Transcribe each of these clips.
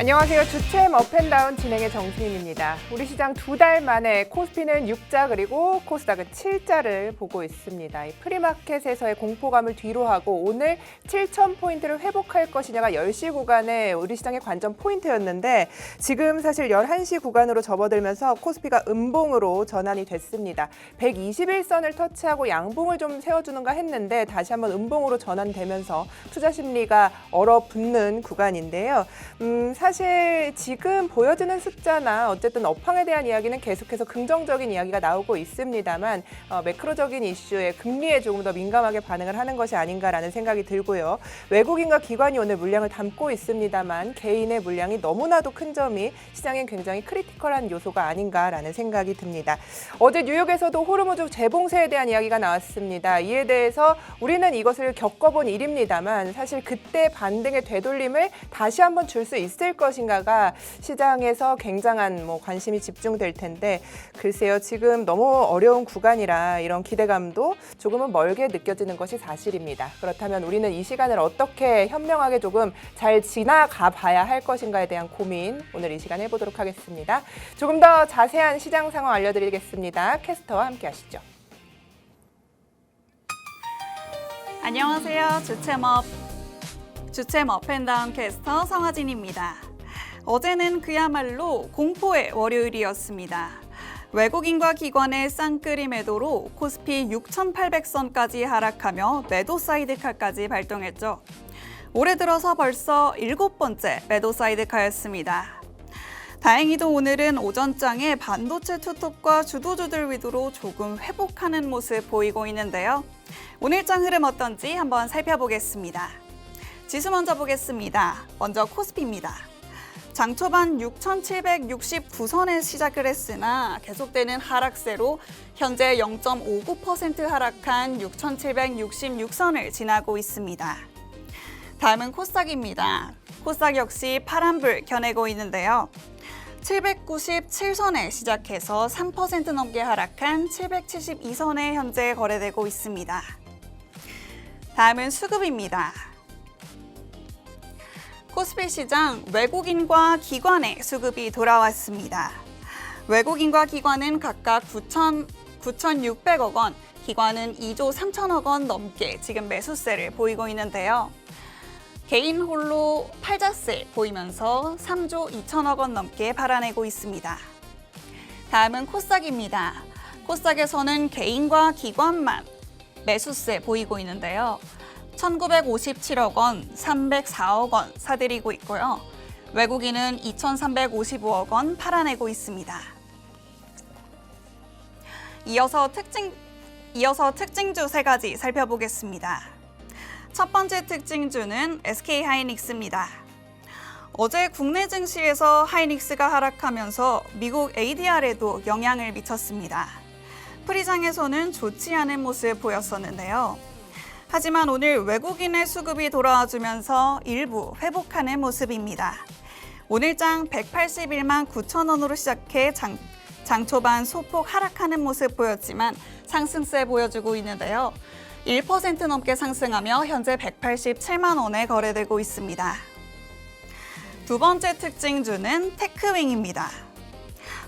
안녕하세요. 주챔 업앤다운 진행의 정수임입니다. 우리 시장 2달 만에 코스피는 6자 그리고 코스닥은 7자를 보고 있습니다. 이 프리마켓에서의 공포감을 뒤로 하고 오늘 7,000포인트를 회복할 것이냐가 10시 구간에 우리 시장의 관전 포인트였는데 지금 사실 11시 구간으로 접어들면서 코스피가 음봉으로 전환이 됐습니다. 121선을 터치하고 양봉을 좀 세워주는가 했는데 다시 한번 음봉으로 전환되면서 투자 심리가 얼어붙는 구간인데요. 사실 지금 보여지는 숫자나 어쨌든 업황에 대한 이야기는 계속해서 긍정적인 이야기가 나오고 있습니다만 매크로적인 이슈에 금리에 조금 더 민감하게 반응을 하는 것이 아닌가라는 생각이 들고요. 외국인과 기관이 오늘 물량을 담고 있습니다만 개인의 물량이 너무나도 큰 점이 시장엔 굉장히 크리티컬한 요소가 아닌가라는 생각이 듭니다. 어제 뉴욕에서도 호르무즈 재봉쇄에 대한 이야기가 나왔습니다. 이에 대해서 우리는 이것을 겪어본 일입니다만 사실 그때 반등의 되돌림을 다시 한번 줄 수 있을 것인가가 시장에서 굉장한 관심이 집중될 텐데 글쎄요. 지금 너무 어려운 구간이라 이런 기대감도 조금은 멀게 느껴지는 것이 사실입니다. 그렇다면 우리는 이 시간을 어떻게 현명하게 조금 잘 지나가 봐야 할 것인가에 대한 고민 오늘 이 시간에 해보도록 하겠습니다. 조금 더 자세한 시장 상황 알려드리겠습니다. 캐스터와 함께 하시죠. 안녕하세요. 주챔 업앤다운 캐스터 성하진입니다. 어제는 그야말로 공포의 월요일이었습니다. 외국인과 기관의 쌍끌이 매도로 코스피 6,800선까지 하락하며 매도 사이드카까지 발동했죠. 올해 들어서 벌써 7번째 매도 사이드카였습니다. 다행히도 오늘은 오전장에 반도체 투톱과 주도주들 위주로 조금 회복하는 모습 보이고 있는데요. 오늘장 흐름 어떤지 한번 살펴보겠습니다. 지수 먼저 보겠습니다. 먼저 코스피입니다. 장 초반 6,769선에 시작을 했으나 계속되는 하락세로 현재 0.59% 하락한 6,766선을 지나고 있습니다. 다음은 코스닥입니다. 코스닥 역시 파란불 겨내고 있는데요. 797선에 시작해서 3% 넘게 하락한 772선에 현재 거래되고 있습니다. 다음은 수급입니다. 코스피 시장 외국인과 기관의 수급이 돌아왔습니다. 외국인과 기관은 각각 9,600억 원, 기관은 2조 3천억 원 넘게 지금 매수세를 보이고 있는데요. 개인 홀로 팔자세 보이면서 3조 2천억 원 넘게 팔아내고 있습니다. 다음은 코스닥입니다. 코스닥에서는 개인과 기관만 매수세 보이고 있는데요. 1,957억 원, 304억 원 사들이고 있고요. 외국인은 2,355억 원 팔아내고 있습니다. 이어서 특징주 3가지 살펴보겠습니다. 첫 번째 특징주는 SK하이닉스입니다. 어제 국내 증시에서 하이닉스가 하락하면서 미국 ADR에도 영향을 미쳤습니다. 프리장에서는 좋지 않은 모습 보였었는데요. 하지만 오늘 외국인의 수급이 돌아와주면서 일부 회복하는 모습입니다. 오늘장 181만 9천 원으로 시작해 장 초반 소폭 하락하는 모습 보였지만 상승세 보여주고 있는데요. 1% 넘게 상승하며 현재 187만 원에 거래되고 있습니다. 두 번째 특징주는 테크윙입니다.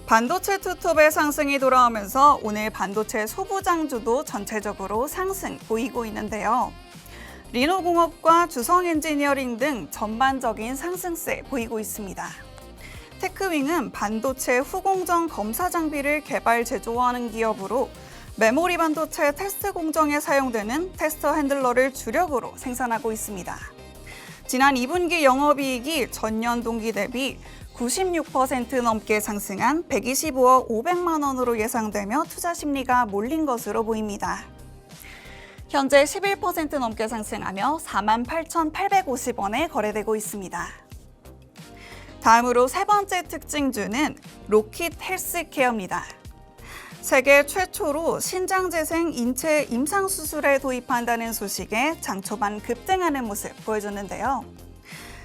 반도체 투톱의 상승이 돌아오면서 오늘 반도체 소부장주도 전체적으로 상승 보이고 있는데요. 리노공업과 주성엔지니어링 등 전반적인 상승세 보이고 있습니다. 테크윙은 반도체 후공정 검사 장비를 개발 제조하는 기업으로 메모리 반도체 테스트 공정에 사용되는 테스터 핸들러를 주력으로 생산하고 있습니다. 지난 2분기 영업이익이 전년 동기 대비 96% 넘게 상승한 125억 500만 원으로 예상되며 투자 심리가 몰린 것으로 보입니다. 현재 11% 넘게 상승하며 48,850원에 거래되고 있습니다. 다음으로 세 번째 특징주는 로킷 헬스케어입니다. 세계 최초로 신장재생 인체 임상수술에 도입한다는 소식에 장 초반 급등하는 모습 보여줬는데요.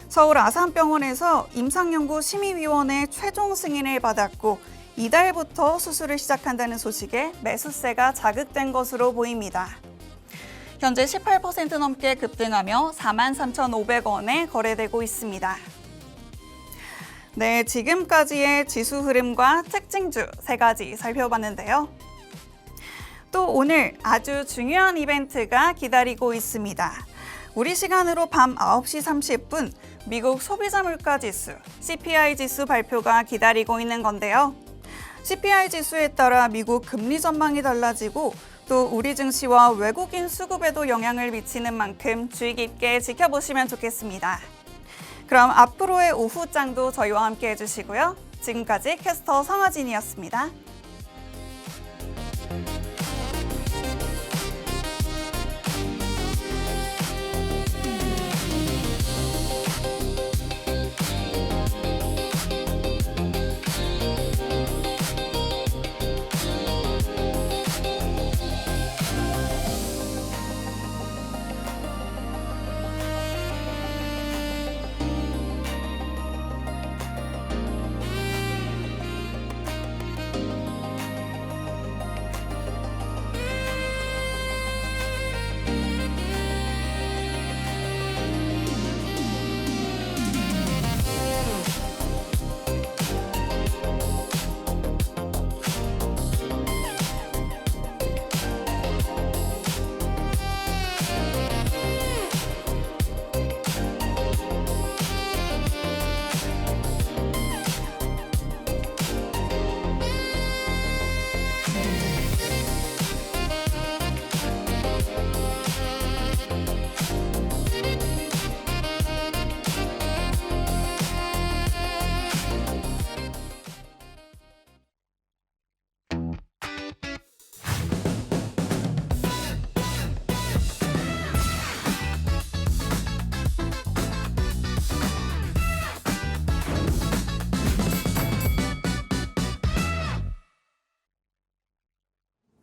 서울 아산병원에서 임상연구심의위원회 최종 승인을 받았고 이달부터 수술을 시작한다는 소식에 매수세가 자극된 것으로 보입니다. 현재 18% 넘게 급등하며 43,500원에 거래되고 있습니다. 네, 지금까지의 지수 흐름과 특징주 3가지 살펴봤는데요. 또 오늘 아주 중요한 이벤트가 기다리고 있습니다. 우리 시간으로 밤 9시 30분 미국 소비자 물가 지수, CPI 지수 발표가 기다리고 있는 건데요. CPI 지수에 따라 미국 금리 전망이 달라지고 또 우리 증시와 외국인 수급에도 영향을 미치는 만큼 주의 깊게 지켜보시면 좋겠습니다. 그럼 앞으로의 오후장도 저희와 함께 해주시고요. 지금까지 캐스터 성화진이었습니다.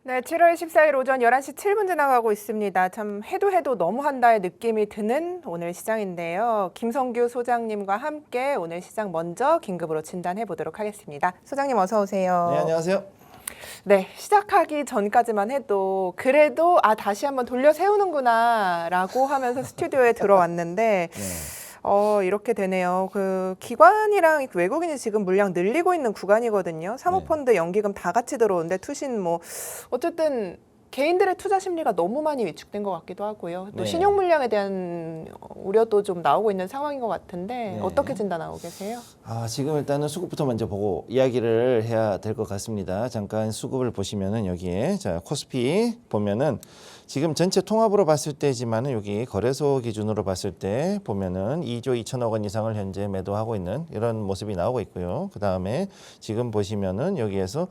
네, 7월 14일 오전 11시 7분 지나가고 있습니다. 참 해도 너무한다의 느낌이 드는 오늘 시장인데요. 김성규 소장님과 함께 오늘 시장 먼저 긴급으로 진단해 보도록 하겠습니다. 소장님 어서 오세요. 네, 안녕하세요. 네, 시작하기 전까지만 해도 그래도 다시 한번 돌려 세우는구나 라고 하면서 스튜디오에 들어왔는데 네. 이렇게 되네요. 그 기관이랑 외국인이 지금 물량 늘리고 있는 구간이거든요. 사모펀드, 연기금 다 같이 들어오는데 투신 어쨌든 개인들의 투자 심리가 너무 많이 위축된 것 같기도 하고요. 또 네. 신용 물량에 대한 우려도 좀 나오고 있는 상황인 것 같은데 네. 어떻게 진단하고 계세요? 지금 일단은 수급부터 먼저 보고 이야기를 해야 될 것 같습니다. 잠깐 수급을 보시면은 여기에 코스피 보면은 지금 전체 통합으로 봤을 때지만은 여기 거래소 기준으로 봤을 때 보면은 2조 2천억 원 이상을 현재 매도하고 있는 이런 모습이 나오고 있고요. 그 다음에 지금 보시면은 여기에서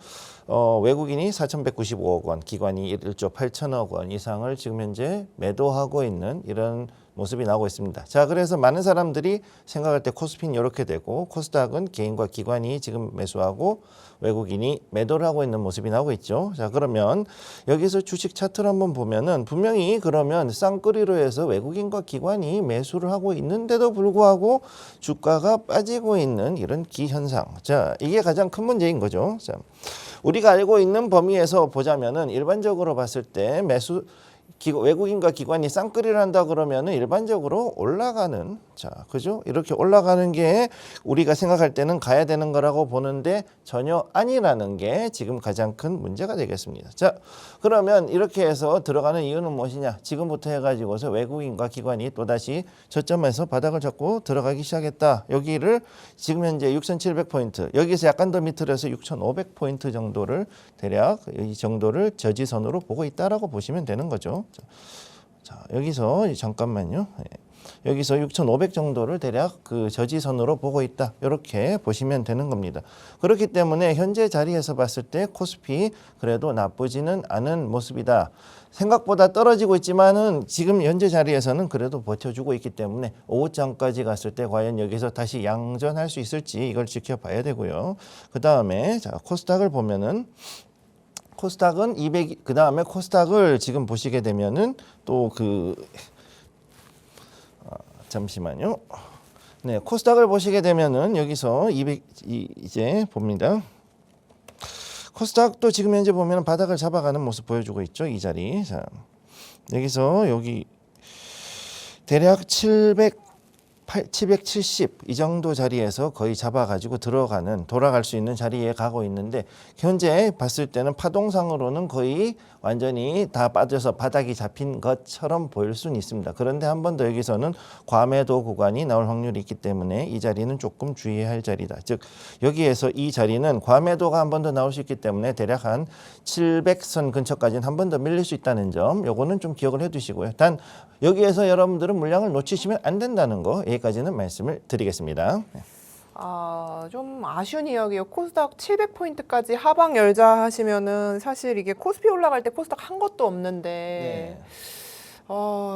외국인이 4,195억 원, 기관이 1조 8천억 원 이상을 지금 현재 매도하고 있는 이런 모습이 나오고 있습니다. 자, 그래서 많은 사람들이 생각할 때 코스피는 이렇게 되고 코스닥은 개인과 기관이 지금 매수하고 외국인이 매도를 하고 있는 모습이 나오고 있죠. 자, 그러면 여기서 주식 차트를 한번 보면은 분명히 그러면 쌍끌이로 해서 외국인과 기관이 매수를 하고 있는데도 불구하고 주가가 빠지고 있는 이런 기현상. 자, 이게 가장 큰 문제인 거죠. 자, 우리가 알고 있는 범위에서 보자면은 일반적으로 봤을 때 외국인과 기관이 쌍끌이를 한다 그러면은 일반적으로 올라가는, 그죠? 이렇게 올라가는 게 우리가 생각할 때는 가야 되는 거라고 보는데 전혀 아니라는 게 지금 가장 큰 문제가 되겠습니다. 자, 그러면 이렇게 해서 들어가는 이유는 무엇이냐? 지금부터 해가지고서 외국인과 기관이 또다시 저점에서 바닥을 잡고 들어가기 시작했다. 여기를 지금 현재 6,700포인트, 여기서 약간 더 밑으로 해서 6,500포인트 정도를 대략 이 정도를 저지선으로 보고 있다라고 보시면 되는 거죠. 자, 여기서 잠깐만요. 여기서 6,500 정도를 대략 그 저지선으로 보고 있다. 이렇게 보시면 되는 겁니다. 그렇기 때문에 현재 자리에서 봤을 때 코스피 그래도 나쁘지는 않은 모습이다. 생각보다 떨어지고 있지만은 지금 현재 자리에서는 그래도 버텨주고 있기 때문에 오후장까지 갔을 때 과연 여기서 다시 양전할 수 있을지 이걸 지켜봐야 되고요. 그 다음에 코스닥을 보면은 코스닥은 200, 그 다음에 코스닥을 지금 보시게 되면은 또 잠시만요. 네, 코스닥을 보시게 되면은 여기서 200 이제 봅니다. 코스닥도 지금 현재 보면 바닥을 잡아가는 모습 보여주고 있죠. 이 자리. 자, 여기서 여기 대략 770 이 정도 자리에서 거의 잡아가지고 돌아갈 수 있는 자리에 가고 있는데 현재 봤을 때는 파동상으로는 거의 완전히 다 빠져서 바닥이 잡힌 것처럼 보일 수는 있습니다. 그런데 한 번 더 여기서는 과매도 구간이 나올 확률이 있기 때문에 이 자리는 조금 주의해야 할 자리다. 즉 여기에서 이 자리는 과매도가 한 번 더 나올 수 있기 때문에 대략 한 700선 근처까지는 한 번 더 밀릴 수 있다는 점, 요거는 좀 기억을 해두시고요. 단 여기에서 여러분들은 물량을 놓치시면 안 된다는 거 여기까지는 말씀을 드리겠습니다. 좀 아쉬운 이야기예요. 코스닥 700포인트까지 하방 열자 하시면은 사실 이게 코스피 올라갈 때 코스닥 한 것도 없는데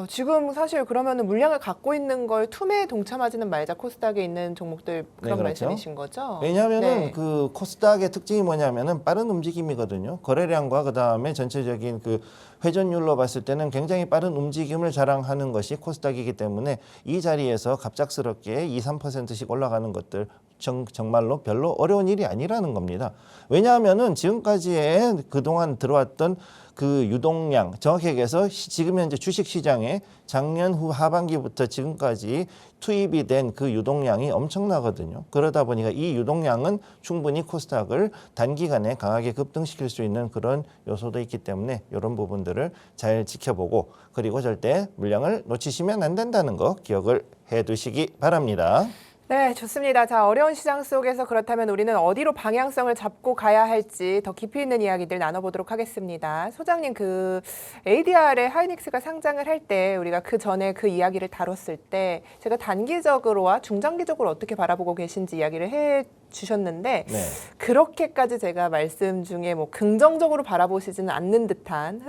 지금 사실 그러면은 물량을 갖고 있는 걸 투매에 동참하지는 말자, 코스닥에 있는 종목들 그런 그렇죠. 말씀이신 거죠? 왜냐하면은 네. 그 코스닥의 특징이 뭐냐면은 빠른 움직임이거든요. 거래량과 그 다음에 전체적인 그 회전율로 봤을 때는 굉장히 빠른 움직임을 자랑하는 것이 코스닥이기 때문에 이 자리에서 갑작스럽게 2, 3%씩 올라가는 것들 정말로 별로 어려운 일이 아니라는 겁니다. 왜냐하면은 지금까지의 그동안 들어왔던 그 유동량, 정확히 얘기해서 지금 현재 주식시장에 작년 후 하반기부터 지금까지 투입이 된 그 유동량이 엄청나거든요. 그러다 보니까 이 유동량은 충분히 코스닥을 단기간에 강하게 급등시킬 수 있는 그런 요소도 있기 때문에 이런 부분들을 잘 지켜보고, 그리고 절대 물량을 놓치시면 안 된다는 거 기억을 해두시기 바랍니다. 네, 좋습니다. 자, 어려운 시장 속에서 그렇다면 우리는 어디로 방향성을 잡고 가야 할지 더 깊이 있는 이야기들 나눠보도록 하겠습니다. 소장님, 그 ADR에 하이닉스가 상장을 할 때 우리가 그 전에 그 이야기를 다뤘을 때 제가 단기적으로와 중장기적으로 어떻게 바라보고 계신지 이야기를 해 주셨는데 네. 그렇게까지 제가 말씀 중에 뭐 긍정적으로 바라보시지는 않는 듯한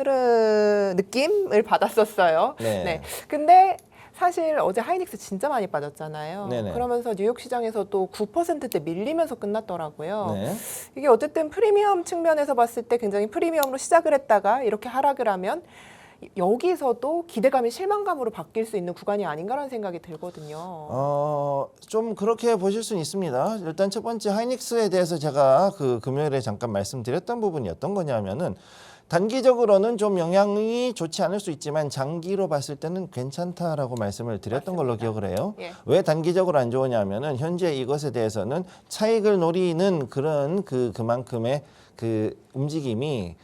느낌을 받았었어요. 네. 근데 사실 어제 하이닉스 진짜 많이 빠졌잖아요. 네네. 그러면서 뉴욕 시장에서도 9%대 밀리면서 끝났더라고요. 네. 이게 어쨌든 프리미엄 측면에서 봤을 때 굉장히 프리미엄으로 시작을 했다가 이렇게 하락을 하면 여기서도 기대감이 실망감으로 바뀔 수 있는 구간이 아닌가라는 생각이 들거든요. 좀 그렇게 보실 수는 있습니다. 일단 첫 번째 하이닉스에 대해서 제가 그 금요일에 잠깐 말씀드렸던 부분이 어떤 거냐면은 단기적으로는 좀 영향이 좋지 않을 수 있지만 장기로 봤을 때는 괜찮다라고 말씀을 드렸던 걸로 기억을 해요. 예. 왜 단기적으로 안 좋으냐면은 현재 이것에 대해서는 차익을 노리는 그런 그만큼의 그 움직임이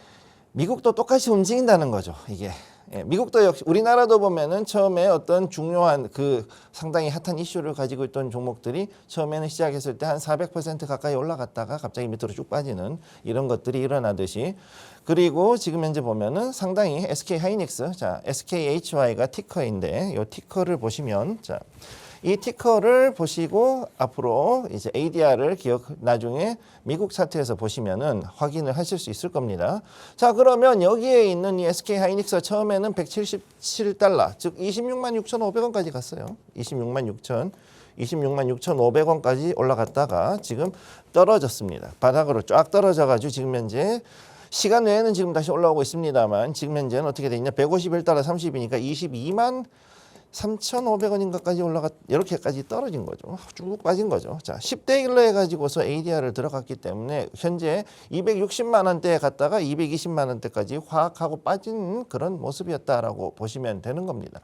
미국도 똑같이 움직인다는 거죠. 이게. 예, 미국도 역시 우리나라도 보면은 처음에 어떤 중요한 그 상당히 핫한 이슈를 가지고 있던 종목들이 처음에는 시작했을 때 한 400% 가까이 올라갔다가 갑자기 밑으로 쭉 빠지는 이런 것들이 일어나듯이, 그리고 지금 현재 보면은 상당히 SK 하이닉스, 자 SKHY가 티커인데 이 티커를 보시면 자. 이 티커를 보시고 앞으로 이제 ADR을 나중에 미국 차트에서 보시면은 확인을 하실 수 있을 겁니다. 자, 그러면 여기에 있는 이 SK 하이닉스가 처음에는 177달러, 즉 26만 6,500원까지 갔어요. 26만 6,500원까지 올라갔다가 지금 떨어졌습니다. 바닥으로 쫙 떨어져가지고 지금 현재 시간 외에는 지금 다시 올라오고 있습니다만 지금 현재는 어떻게 돼 있냐? 151달러 30이니까 22만 3,500원인가까지 이렇게까지 떨어진 거죠. 쭉 빠진 거죠. 자, 10대 1로 해가지고서 ADR을 들어갔기 때문에 현재 260만 원대에 갔다가 220만 원대까지 확 하고 빠진 그런 모습이었다라고 보시면 되는 겁니다.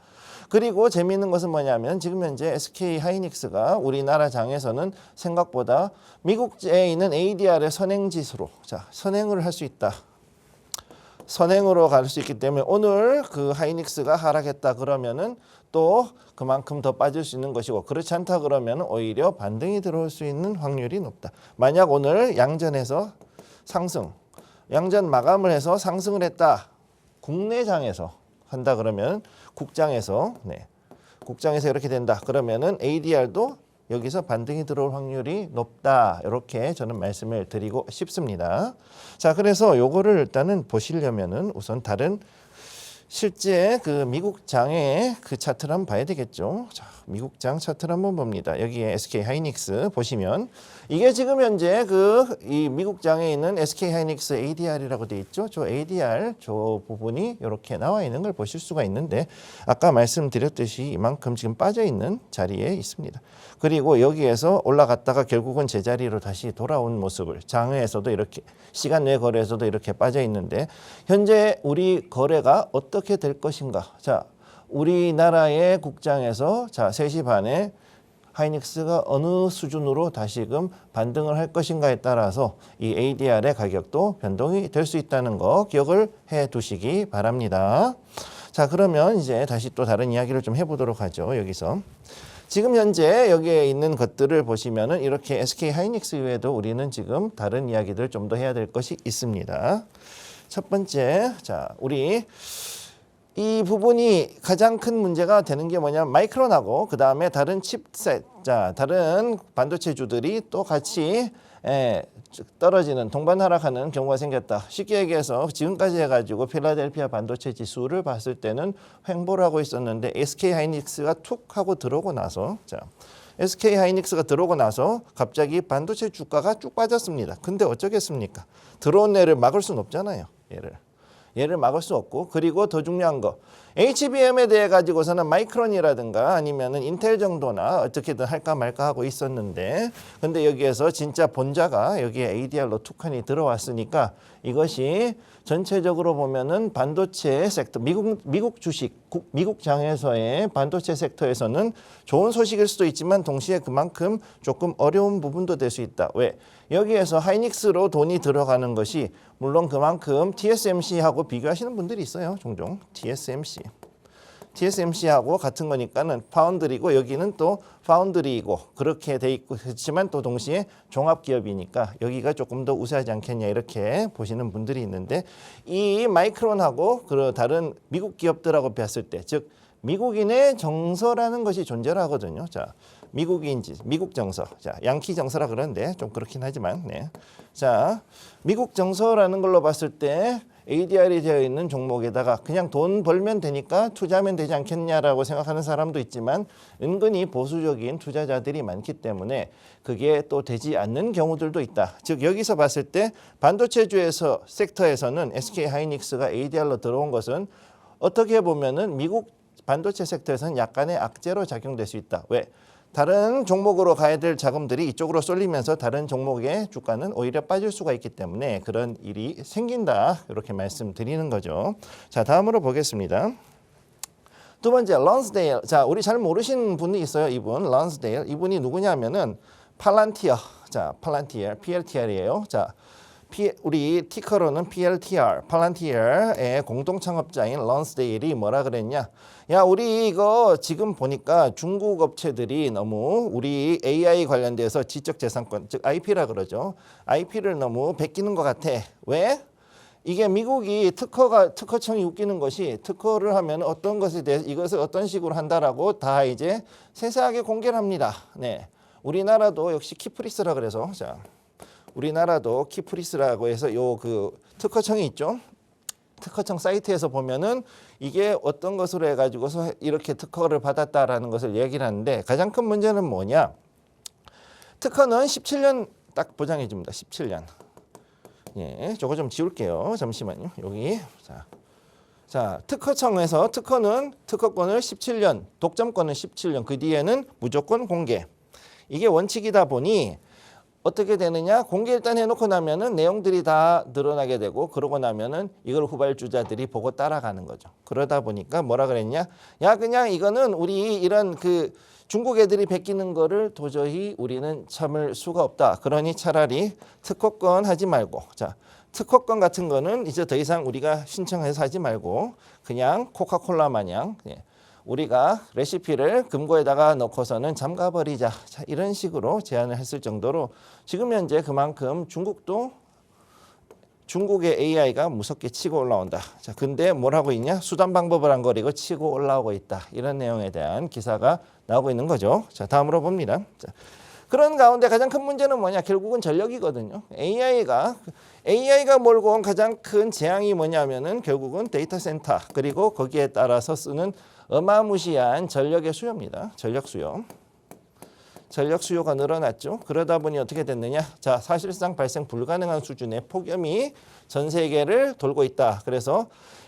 그리고 재미있는 것은 뭐냐면 지금 현재 SK 하이닉스가 우리나라 장에서는 생각보다 미국에 있는 ADR의 선행지수로, 자, 선행을 할 수 있다. 선행으로 갈 수 있기 때문에 오늘 그 하이닉스가 하락했다 그러면은 또 그만큼 더 빠질 수 있는 것이고, 그렇지 않다 그러면 오히려 반등이 들어올 수 있는 확률이 높다. 만약 오늘 양전에서 양전 마감을 해서 상승을 했다. 국내장에서 한다 그러면 국장에서 이렇게 된다. 그러면은 ADR도 여기서 반등이 들어올 확률이 높다. 이렇게 저는 말씀을 드리고 싶습니다. 자, 그래서 요거를 일단은 보시려면은 우선 다른 실제 그 미국장의 그 차트를 한번 봐야 되겠죠. 자, 미국장 차트를 한번 봅니다. 여기에 SK 하이닉스 보시면 이게 지금 현재 이 미국장에 있는 SK 하이닉스 ADR이라고 되어 있죠. 저 ADR 저 부분이 이렇게 나와 있는 걸 보실 수가 있는데 아까 말씀드렸듯이 이만큼 지금 빠져 있는 자리에 있습니다. 그리고 여기에서 올라갔다가 결국은 제자리로 다시 돌아온 모습을, 장외에서도 이렇게 시간 외 거래에서도 이렇게 빠져 있는데 현재 우리 거래가 어떻게 될 것인가. 자, 우리나라의 국장에서 자 3시 반에 하이닉스가 어느 수준으로 다시금 반등을 할 것인가에 따라서 이 ADR의 가격도 변동이 될 수 있다는 거 기억을 해 두시기 바랍니다. 자, 그러면 이제 다시 또 다른 이야기를 좀 해보도록 하죠. 여기서. 지금 현재 여기에 있는 것들을 보시면은 이렇게 SK 하이닉스 이외에도 우리는 지금 다른 이야기들 좀 더 해야 될 것이 있습니다. 첫 번째, 자, 우리 이 부분이 가장 큰 문제가 되는 게 뭐냐면 마이크론하고 그 다음에 다른 칩셋, 자, 다른 반도체주들이 또 같이 떨어지는 동반 하락하는 경우가 생겼다. 쉽게 얘기해서 지금까지 해가지고 필라델피아 반도체 지수를 봤을 때는 횡보를 하고 있었는데 SK 하이닉스가 툭 하고 들어오고 나서 자, SK 하이닉스가 들어오고 나서 갑자기 반도체 주가가 쭉 빠졌습니다. 근데 어쩌겠습니까? 들어온 애를 막을 수는 없잖아요. 얘를 막을 수 없고, 그리고 더 중요한 거 HBM에 대해 가지고서는 마이크론이라든가 아니면은 인텔 정도나 어떻게든 할까 말까 하고 있었는데, 근데 여기에서 진짜 본자가 여기에 ADR로 툭하니 들어왔으니까 이것이 전체적으로 보면은 반도체 섹터, 미국 주식, 미국 장에서의 반도체 섹터에서는 좋은 소식일 수도 있지만 동시에 그만큼 조금 어려운 부분도 될 수 있다. 왜? 여기에서 하이닉스로 돈이 들어가는 것이 물론 그만큼 TSMC하고 비교하시는 분들이 있어요. 종종 TSMC하고 같은 거니까는 파운드리고 여기는 또 파운드리이고 그렇게 돼 있고, 그렇지만 또 동시에 종합기업이니까 여기가 조금 더 우세하지 않겠냐 이렇게 보시는 분들이 있는데, 이 마이크론하고 그 다른 미국 기업들하고 봤을 때, 즉 미국인의 정서라는 것이 존재를 하거든요. 자, 미국인지 미국 정서, 자, 양키 정서라 그러는데 좀 그렇긴 하지만, 네. 자, 미국 정서라는 걸로 봤을 때 ADR이 되어 있는 종목에다가 그냥 돈 벌면 되니까 투자하면 되지 않겠냐라고 생각하는 사람도 있지만 은근히 보수적인 투자자들이 많기 때문에 그게 또 되지 않는 경우들도 있다. 즉 여기서 봤을 때 반도체주에서 섹터에서는 SK 하이닉스가 ADR로 들어온 것은 어떻게 보면은 미국 반도체 섹터에서는 약간의 악재로 작용될 수 있다. 왜? 다른 종목으로 가야 될 자금들이 이쪽으로 쏠리면서 다른 종목의 주가는 오히려 빠질 수가 있기 때문에 그런 일이 생긴다. 이렇게 말씀드리는 거죠. 자, 다음으로 보겠습니다. 두 번째, 런스데일. 자, 우리 잘 모르시는 분이 있어요. 이분, 런스데일. 이분이 누구냐면은 팔란티어. 자, 팔란티어, PLTR이에요. 자, 우리 티커로는 PLTR, 팔란티어의 공동 창업자인 런스데일이 뭐라 그랬냐? 야, 우리 이거 지금 보니까 중국 업체들이 너무 우리 AI 관련돼서 지적재산권, 즉 IP라 그러죠. IP를 너무 베끼는 것 같아. 왜? 이게 미국이 특허청이 웃기는 것이 특허를 하면 어떤 것에 대해서 이것을 어떤 식으로 한다라고 다 이제 세세하게 공개를 합니다. 네, 우리나라도 역시 키프리스라 그래서 자. 우리나라도 키프리스라고 해서 요 그 특허청이 있죠. 특허청 사이트에서 보면은 이게 어떤 것으로 해가지고서 이렇게 특허를 받았다라는 것을 얘기를 하는데, 가장 큰 문제는 뭐냐? 특허는 17년 딱 보장해 줍니다. 17년. 예, 저거 좀 지울게요. 잠시만요. 여기 자, 특허청에서 특허권을 17년, 독점권은 17년, 그 뒤에는 무조건 공개. 이게 원칙이다 보니 어떻게 되느냐? 공개 일단 해놓고 나면은 내용들이 다 드러나게 되고, 그러고 나면은 이걸 후발주자들이 보고 따라가는 거죠. 그러다 보니까 뭐라 그랬냐? 야, 그냥 이거는 우리 이런 그 중국 애들이 베끼는 거를 도저히 우리는 참을 수가 없다. 그러니 차라리 특허권 하지 말고, 자, 특허권 같은 거는 이제 더 이상 우리가 신청해서 하지 말고 그냥 코카콜라 마냥, 예, 우리가 레시피를 금고에다가 넣고서는 잠가버리자. 자, 이런 식으로 제안을 했을 정도로 지금 현재 그만큼 중국의 AI가 무섭게 치고 올라온다. 자, 근데 뭘 하고 있냐? 수단 방법을 안 거리고 치고 올라오고 있다. 이런 내용에 대한 기사가 나오고 있는 거죠. 자, 다음으로 봅니다. 자, 그런 가운데 가장 큰 문제는 뭐냐? 결국은 전력이거든요. AI가 몰고 온 가장 큰 재앙이 뭐냐면은 결국은 데이터 센터, 그리고 거기에 따라서 쓰는 어마무시한 전력의 수요입니다. 전력 수요가 늘어났죠. 그러다 보니 어떻게 됐느냐? 자, 사실상 발생 불가능한 수준의 폭염이 전 세계를 돌고 있다. 그래서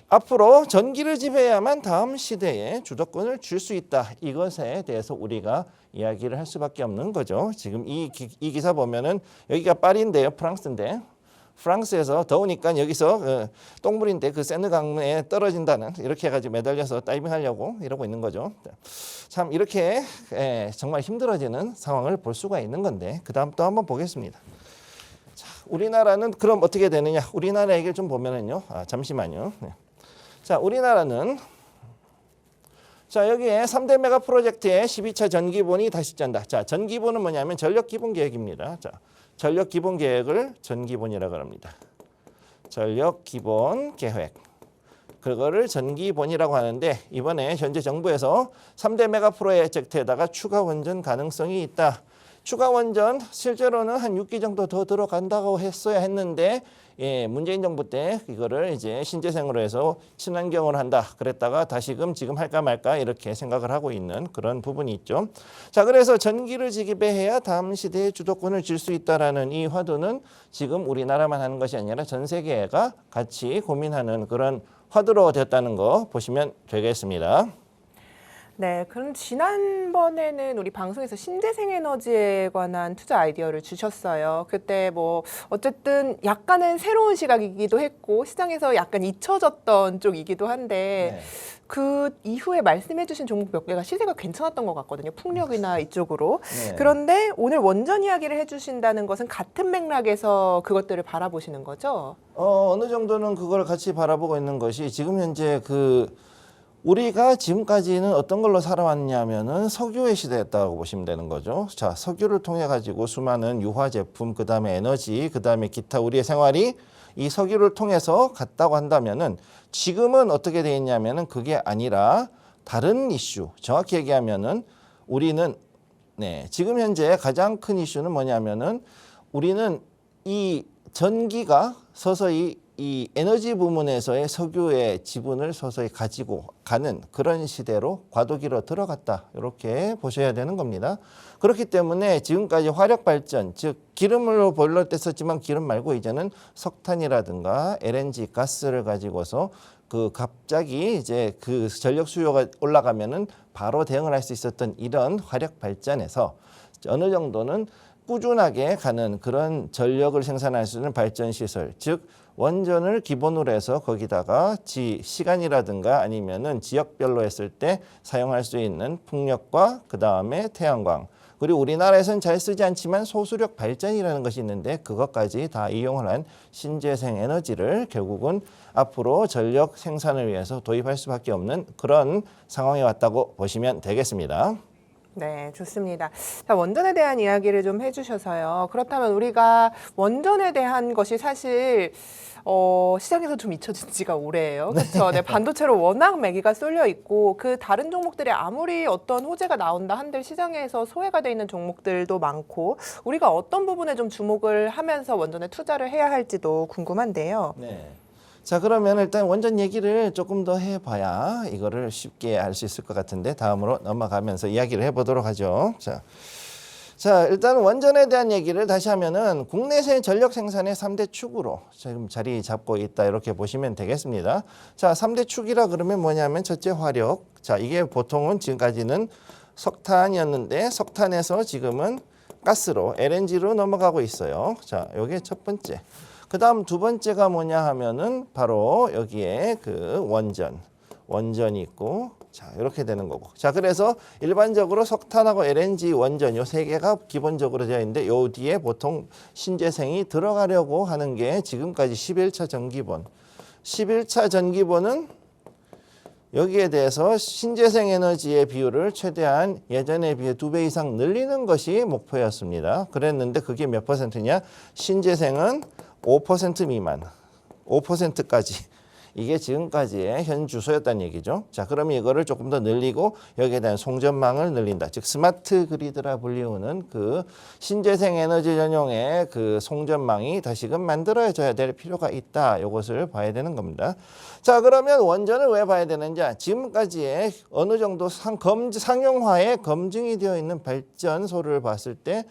앞으로 전기를 지배해야만 다음 시대에 주도권을 줄 수 있다. 이것에 대해서 우리가 이야기를 할 수밖에 없는 거죠. 지금 이 기사 보면은 여기가 파리인데요, 프랑스인데 프랑스에서 더우니까 여기서 똥물인데 그 세느강에 떨어진다는 이렇게 해가지고 매달려서 다이빙하려고 이러고 있는 거죠. 참 이렇게 정말 힘들어지는 상황을 볼 수가 있는 건데 그 다음 또 한번 보겠습니다. 자, 우리나라는 그럼 어떻게 되느냐? 우리나라 얘기를 좀 보면은요. 잠시만요. 자, 우리나라는 자 여기에 3대 메가 프로젝트의 12차 전기본이 다시 짠다. 자, 전기본은 뭐냐면 전력기본계획입니다. 자, 전력기본계획을 전기본이라고 합니다. 전력기본계획. 그거를 전기본이라고 하는데 이번에 현재 정부에서 3대 메가 프로젝트에다가 추가 원전 가능성이 있다. 추가 원전 실제로는 한 6기 정도 더 들어간다고 했어야 했는데 문재인 정부 때 이거를 이제 신재생으로 해서 친환경으로 한다 그랬다가 다시금 지금 할까 말까 이렇게 생각을 하고 있는 그런 부분이 있죠. 자, 그래서 전기를 지급해야 다음 시대의 주도권을 쥘 수 있다라는 이 화두는 지금 우리나라만 하는 것이 아니라 전 세계가 같이 고민하는 그런 화두로 됐다는 거 보시면 되겠습니다. 네, 그럼 지난번에는 우리 방송에서 신재생 에너지에 관한 투자 아이디어를 주셨어요. 그때 뭐 어쨌든 약간은 새로운 시각이기도 했고 시장에서 약간 잊혀졌던 쪽이기도 한데 그 이후에 말씀해주신 종목 몇 개가 시세가 괜찮았던 것 같거든요. 풍력이나 이쪽으로. 그런데 오늘 원전 이야기를 해주신다는 것은 같은 맥락에서 그것들을 바라보시는 거죠? 어느 정도는 그걸 같이 바라보고 있는 것이 지금 현재 우리가 지금까지는 어떤 걸로 살아왔냐면은 석유의 시대였다고 보시면 되는 거죠. 자, 석유를 통해 가지고 수많은 유화 제품, 그다음에 에너지, 그다음에 기타 우리의 생활이 이 석유를 통해서 갔다고 한다면은 지금은 어떻게 돼 있냐면은 그게 아니라 다른 이슈. 정확히 얘기하면은 우리는 지금 현재 가장 큰 이슈는 뭐냐면은 우리는 이 전기가 서서히 이 에너지 부문에서의 석유의 지분을 서서히 가지고 가는 그런 시대로 과도기로 들어갔다. 이렇게 보셔야 되는 겁니다. 그렇기 때문에 지금까지 화력 발전, 즉 기름으로 보일러 때 썼지만 기름 말고 이제는 석탄이라든가 LNG 가스를 가지고서 갑자기 이제 그 전력 수요가 올라가면은 바로 대응을 할 수 있었던 이런 화력 발전에서 어느 정도는 꾸준하게 가는 그런 전력을 생산할 수 있는 발전 시설, 즉 원전을 기본으로 해서 거기다가 시간이라든가 아니면은 지역별로 했을 때 사용할 수 있는 풍력과 그 다음에 태양광, 그리고 우리나라에서는 잘 쓰지 않지만 소수력 발전이라는 것이 있는데 그것까지 다 이용을 한 신재생 에너지를 결국은 앞으로 전력 생산을 위해서 도입할 수밖에 없는 그런 상황에 왔다고 보시면 되겠습니다. 네, 좋습니다. 자, 원전에 대한 이야기를 좀 해주셔서요. 그렇다면 우리가 원전에 대한 것이 사실 시장에서 좀 잊혀진 지가 오래예요. 그렇죠. 네, 반도체로 워낙 매기가 쏠려 있고 그 다른 종목들이 아무리 어떤 호재가 나온다 한들 시장에서 소외가 돼 있는 종목들도 많고 우리가 어떤 부분에 좀 주목을 하면서 원전에 투자를 해야 할지도 궁금한데요. 네. 자, 그러면 일단 원전 얘기를 조금 더 해봐야 이거를 쉽게 알 수 있을 것 같은데 다음으로 넘어가면서 이야기를 해보도록 하죠. 자, 일단 원전에 대한 얘기를 다시 하면은 국내세 전력 생산의 3대 축으로 지금 자리 잡고 있다 이렇게 보시면 되겠습니다. 자, 3대 축이라 그러면 뭐냐면 첫째 화력. 자, 이게 보통은 지금까지는 석탄이었는데 석탄에서 지금은 가스로 LNG로 넘어가고 있어요. 자, 요게 첫 번째. 그 다음 두 번째가 뭐냐 하면은 바로 여기에 원전이 있고 자 이렇게 되는 거고 자 그래서 일반적으로 석탄하고 LNG 원전 요 세 개가 기본적으로 되어 있는데 요 뒤에 보통 신재생이 들어가려고 하는 게 지금까지 11차 전기본 11차 전기본은 여기에 대해서 신재생 에너지의 비율을 최대한 예전에 비해 2배 이상 늘리는 것이 목표였습니다. 그랬는데 그게 몇 퍼센트냐? 신재생은 5% 미만, 5%까지. 이게 지금까지의 현 주소였다는 얘기죠. 자, 그러면 이거를 조금 더 늘리고 여기에 대한 송전망을 늘린다. 즉 스마트 그리드라 불리우는 그 신재생 에너지 전용의 그 송전망이 다시금 만들어져야 될 필요가 있다. 이것을 봐야 되는 겁니다. 자, 그러면 원전을 왜 봐야 되는지 지금까지의 어느 정도 상용화에 검증이 되어 있는 발전소를 봤을 때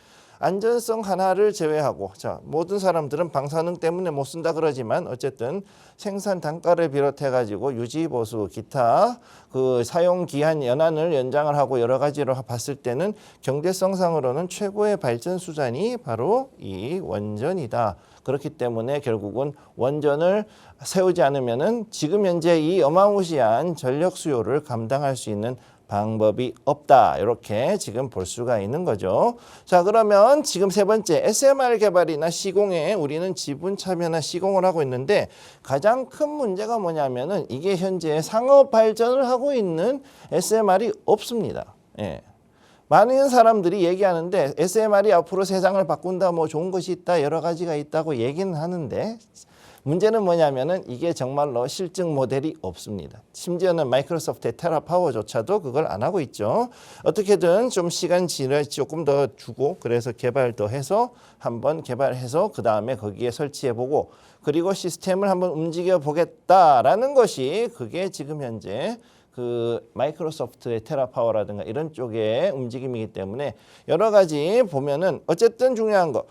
안전성 하나를 제외하고 자, 모든 사람들은 방사능 때문에 못 쓴다 그러지만 어쨌든 생산 단가를 비롯해 가지고 유지 보수 기타 그 사용 기한 연한을 연장을 하고 여러 가지로 봤을 때는 경제성상으로는 최고의 발전 수단이 바로 이 원전이다. 그렇기 때문에 결국은 원전을 세우지 않으면은 지금 현재 이 어마무시한 전력 수요를 감당할 수 있는 방법이 없다. 이렇게 지금 볼 수가 있는 거죠. 자, 그러면 지금 세 번째 SMR 개발이나 시공에 우리는 지분 참여나 시공을 하고 있는데 가장 큰 문제가 뭐냐면은 이게 현재 상업 발전을 하고 있는 SMR이 없습니다. 예. 많은 사람들이 얘기하는데 SMR이 앞으로 세상을 바꾼다, 뭐 좋은 것이 있다, 여러 가지가 있다고 얘기는 하는데 문제는 뭐냐면은 이게 정말로 실증 모델이 없습니다. 심지어는 마이크로소프트의 테라파워조차도 그걸 안 하고 있죠. 어떻게든 좀 시간 지나 조금 더 주고 그래서 개발 더 해서 한번 개발해서 그 다음에 거기에 설치해보고 그리고 시스템을 한번 움직여 보겠다라는 것이 그게 지금 현재 그 마이크로소프트의 테라파워라든가 이런 쪽의 움직임이기 때문에 여러 가지 보면은 어쨌든 중요한 거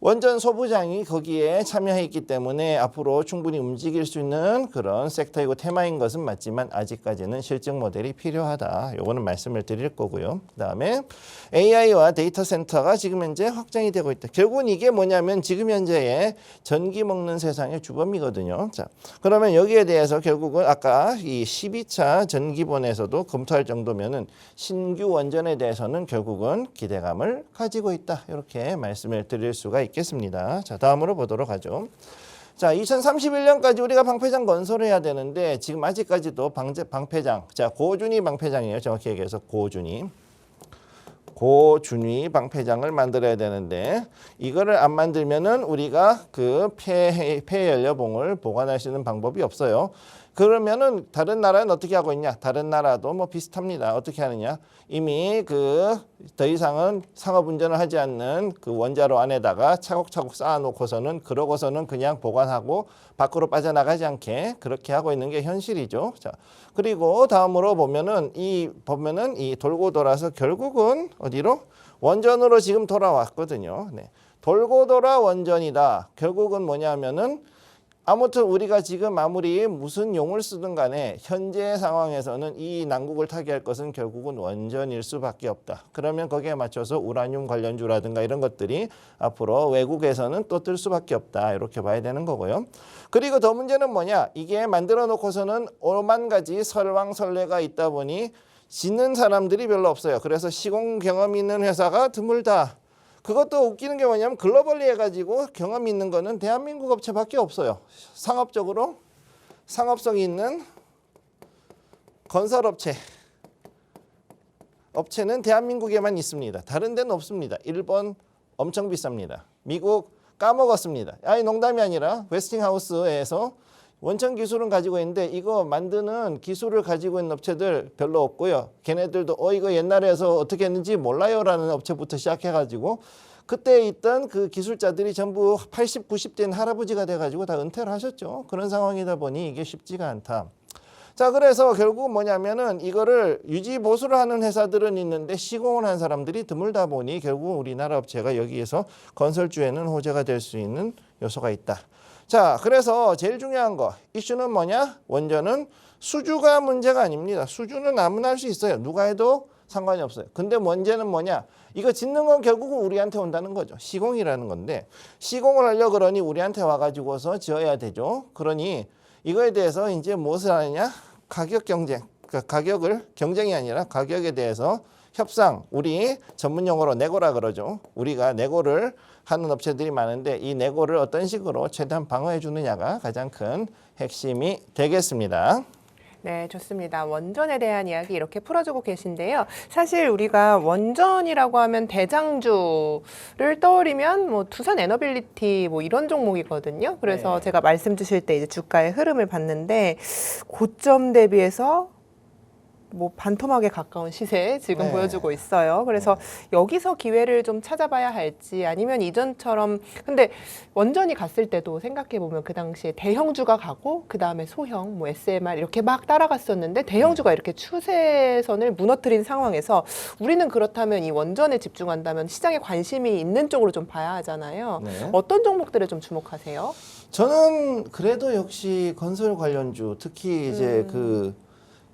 원전 소부장이 거기에 참여했기 때문에 앞으로 충분히 움직일 수 있는 그런 섹터이고 테마인 것은 맞지만 아직까지는 실증 모델이 필요하다. 요거는 말씀을 드릴 거고요. 그다음에 AI와 데이터 센터가 지금 현재 확장이 되고 있다. 결국은 이게 뭐냐면 지금 현재의 전기 먹는 세상의 주범이거든요. 자, 그러면 여기에 대해서 결국은 아까 이 12차 전기본에서도 검토할 정도면은 신규 원전에 대해서는 결국은 기대감을 가지고 있다. 이렇게 말씀을 드릴 수가 있겠습니다. 자, 다음으로 보도록 하죠. 자, 2031년까지 우리가 방패장 건설해야 되는데 지금 아직까지도 방패장, 자, 고준위 방패장이에요. 정확히 얘기해서 고준위 방패장을 만들어야 되는데 이거를 안 만들면은 우리가 그 폐연료봉을 보관할 수 있는 방법이 없어요. 그러면은 다른 나라는 어떻게 하고 있냐? 다른 나라도 뭐 비슷합니다. 어떻게 하느냐? 이미 그 더 이상은 상업 운전을 하지 않는 그 원자로 안에다가 차곡차곡 쌓아놓고서는 그러고서는 그냥 보관하고 밖으로 빠져나가지 않게 그렇게 하고 있는 게 현실이죠. 자, 그리고 다음으로 보면은 이 돌고 돌아서 결국은 어디로? 원전으로 지금 돌아왔거든요. 네. 돌고 돌아 원전이다. 결국은 뭐냐면은 아무튼 우리가 지금 아무리 무슨 용을 쓰든 간에 현재 상황에서는 이 난국을 타개할 것은 결국은 원전일 수밖에 없다. 그러면 거기에 맞춰서 우라늄 관련주라든가 이런 것들이 앞으로 외국에서는 또 뜰 수밖에 없다. 이렇게 봐야 되는 거고요. 그리고 더 문제는 뭐냐? 이게 만들어 놓고서는 오만 가지 설왕설래가 있다 보니 짓는 사람들이 별로 없어요. 그래서 시공 경험이 있는 회사가 드물다. 그것도 웃기는 게 뭐냐면 글로벌리 해가지고 경험 있는 거는 대한민국 업체밖에 없어요. 상업적으로 상업성이 있는 건설업체는 대한민국에만 있습니다. 다른 데는 없습니다. 일본 엄청 비쌉니다. 미국 까먹었습니다. 아니 농담이 아니라 웨스팅하우스에서 원천 기술은 가지고 있는데 이거 만드는 기술을 가지고 있는 업체들 별로 없고요. 걔네들도 이거 옛날에 해서 어떻게 했는지 몰라요라는 업체부터 시작해가지고 그때 있던 그 기술자들이 전부 80, 90대인 할아버지가 돼가지고 다 은퇴를 하셨죠. 그런 상황이다 보니 이게 쉽지가 않다. 자, 그래서 결국 뭐냐면은 이거를 유지 보수를 하는 회사들은 있는데 시공을 한 사람들이 드물다 보니 결국 우리나라 업체가 여기에서 건설주에는 호재가 될 수 있는 요소가 있다. 자, 그래서 제일 중요한 거 이슈는 뭐냐? 원전은 수주가 문제가 아닙니다. 수주는 아무나 할 수 있어요. 누가 해도 상관이 없어요. 근데 문제는 뭐냐? 이거 짓는 건 결국은 우리한테 온다는 거죠. 시공이라는 건데 시공을 하려고 그러니 우리한테 와가지고서 지어야 되죠. 그러니 이거에 대해서 이제 무엇을 하느냐? 가격 경쟁. 그러니까 가격을 경쟁이 아니라 가격에 대해서 협상. 우리 전문 용어로 네고라 그러죠. 우리가 네고를 하는 업체들이 많은데 이 네고를 어떤 식으로 최대한 방어해 주느냐가 가장 큰 핵심이 되겠습니다. 네, 좋습니다. 원전에 대한 이야기 이렇게 풀어주고 계신데요. 사실 우리가 원전이라고 하면 대장주를 떠올리면 뭐 두산 에너빌리티 뭐 이런 종목이거든요. 그래서 네. 제가 말씀 주실 때 이제 주가의 흐름을 봤는데 고점 대비해서 뭐 반토막에 가까운 시세 지금 네. 보여주고 있어요. 그래서 여기서 기회를 좀 찾아봐야 할지 아니면 이전처럼 근데 원전이 갔을 때도 생각해 보면 그 당시에 대형주가 가고 그 다음에 소형 뭐 SMR 이렇게 막 따라갔었는데 대형주가 이렇게 추세선을 무너뜨린 상황에서 우리는 그렇다면 이 원전에 집중한다면 시장에 관심이 있는 쪽으로 좀 봐야 하잖아요. 네. 어떤 종목들을 좀 주목하세요? 저는 그래도 역시 건설 관련주, 특히 이제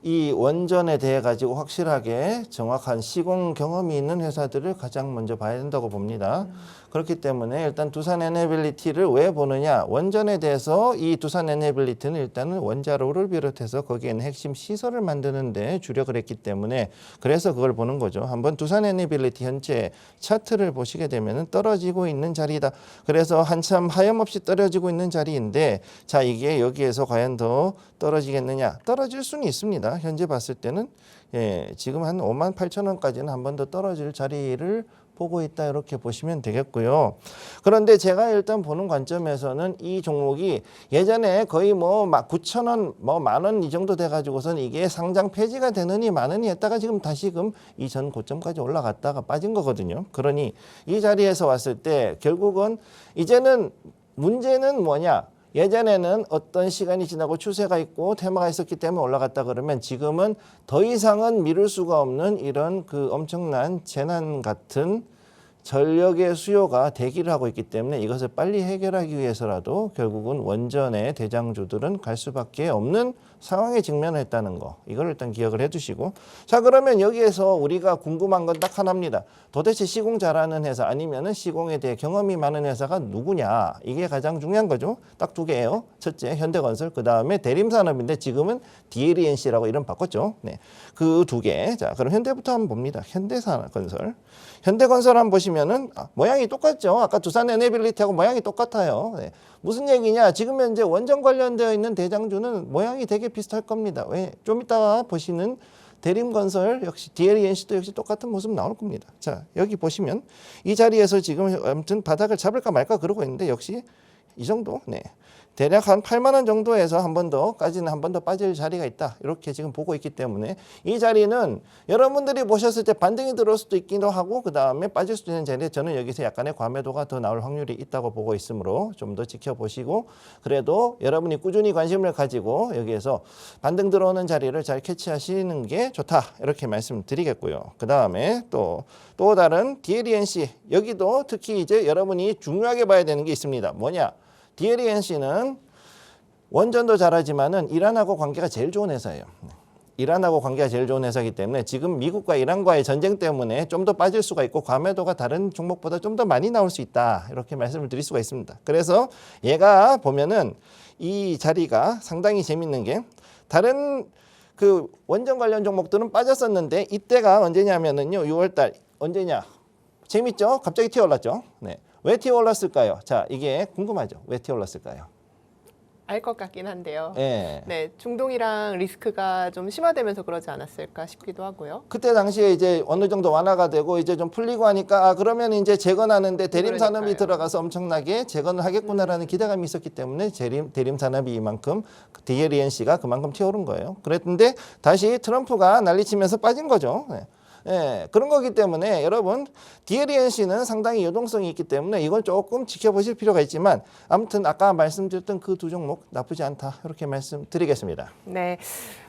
이 원전에 대해 가지고 확실하게 정확한 시공 경험이 있는 회사들을 가장 먼저 봐야 된다고 봅니다. 그렇기 때문에 일단 두산 에너빌리티를 왜 보느냐? 원전에 대해서 이 두산 에너빌리티는 일단은 원자로를 비롯해서 거기에는 핵심 시설을 만드는데 주력을 했기 때문에 그래서 그걸 보는 거죠. 한번 두산 에너빌리티 현재 차트를 보시게 되면은 떨어지고 있는 자리다. 그래서 한참 하염없이 떨어지고 있는 자리인데 자, 이게 여기에서 과연 더 떨어지겠느냐? 떨어질 수는 있습니다. 현재 봤을 때는 지금 한 58,000원까지는 한 번 더 떨어질 자리를 보고 있다 이렇게 보시면 되겠고요. 그런데 제가 일단 보는 관점에서는 이 종목이 예전에 거의 뭐 9,000원, 뭐 10,000원 이 정도 돼가지고선 이게 상장 폐지가 되느니 마느니 했다가 지금 다시금 이전 고점까지 올라갔다가 빠진 거거든요. 그러니 이 자리에서 왔을 때 결국은 이제는 문제는 뭐냐? 예전에는 어떤 시간이 지나고 추세가 있고 테마가 있었기 때문에 올라갔다 그러면 지금은 더 이상은 미룰 수가 없는 이런 그 엄청난 재난 같은 전력의 수요가 대기를 하고 있기 때문에 이것을 빨리 해결하기 위해서라도 결국은 원전의 대장주들은 갈 수밖에 없는 상황에 직면했다는 거. 이걸 일단 기억을 해두시고. 자, 그러면 여기에서 우리가 궁금한 건 딱 하나입니다. 도대체 시공 잘하는 회사 아니면은 시공에 대해 경험이 많은 회사가 누구냐. 이게 가장 중요한 거죠. 딱 두 개예요. 첫째, 현대건설. 그 다음에 대림산업인데 지금은 DLENC라고 이름 바꿨죠. 네, 그 두 개. 자, 그럼 현대부터 한번 봅니다. 현대건설. 현대건설 한번 보시면은 모양이 똑같죠. 아까 두산 에너빌리티하고 모양이 똑같아요. 네. 무슨 얘기냐? 지금 현재 원전 관련되어 있는 대장주는 모양이 되게 비슷할 겁니다. 왜? 좀 이따가 보시는 대림건설 역시 DLENC도 역시 똑같은 모습 나올 겁니다. 자, 여기 보시면 이 자리에서 지금 아무튼 바닥을 잡을까 말까 그러고 있는데 역시 이 정도. 네. 대략 한 8만 원 정도에서 한 번 더까지는 한 번 더 빠질 자리가 있다. 이렇게 지금 보고 있기 때문에 이 자리는 여러분들이 보셨을 때 반등이 들어올 수도 있기도 하고 그 다음에 빠질 수도 있는 자리에 저는 여기서 약간의 과매도가 더 나올 확률이 있다고 보고 있으므로 좀 더 지켜보시고 그래도 여러분이 꾸준히 관심을 가지고 여기에서 반등 들어오는 자리를 잘 캐치하시는 게 좋다. 이렇게 말씀드리겠고요. 그 다음에 또 다른 DLENC 여기도 특히 이제 여러분이 중요하게 봐야 되는 게 있습니다. 뭐냐? DLENC는 원전도 잘하지만은 이란하고 관계가 제일 좋은 회사예요. 이란하고 관계가 제일 좋은 회사이기 때문에 지금 미국과 이란과의 전쟁 때문에 좀 더 빠질 수가 있고 과매도가 다른 종목보다 좀 더 많이 나올 수 있다. 이렇게 말씀을 드릴 수가 있습니다. 그래서 얘가 보면은 이 자리가 상당히 재밌는 게 다른 그 원전 관련 종목들은 빠졌었는데 이때가 언제냐면은요. 6월달 언제냐? 재밌죠? 갑자기 튀어올랐죠? 네. 왜 튀어올랐을까요? 자, 이게 궁금하죠? 왜 튀어올랐을까요? 알 것 같긴 한데요. 예. 네, 중동이랑 리스크가 좀 심화되면서 그러지 않았을까 싶기도 하고요. 그때 당시에 이제 어느 정도 완화가 되고 이제 좀 풀리고 하니까 그러면 이제 재건하는데 대림산업이 그러니까요. 들어가서 엄청나게 재건을 하겠구나라는 기대감이 있었기 때문에 대림산업이 이만큼 DLENC가 그만큼 튀어오른 거예요. 그랬는데 다시 트럼프가 난리치면서 빠진 거죠. 네. 예, 그런 거기 때문에 여러분 DLENC는 상당히 유동성이 있기 때문에 이걸 조금 지켜보실 필요가 있지만 아무튼 아까 말씀드렸던 그 두 종목 나쁘지 않다 이렇게 말씀드리겠습니다. 네,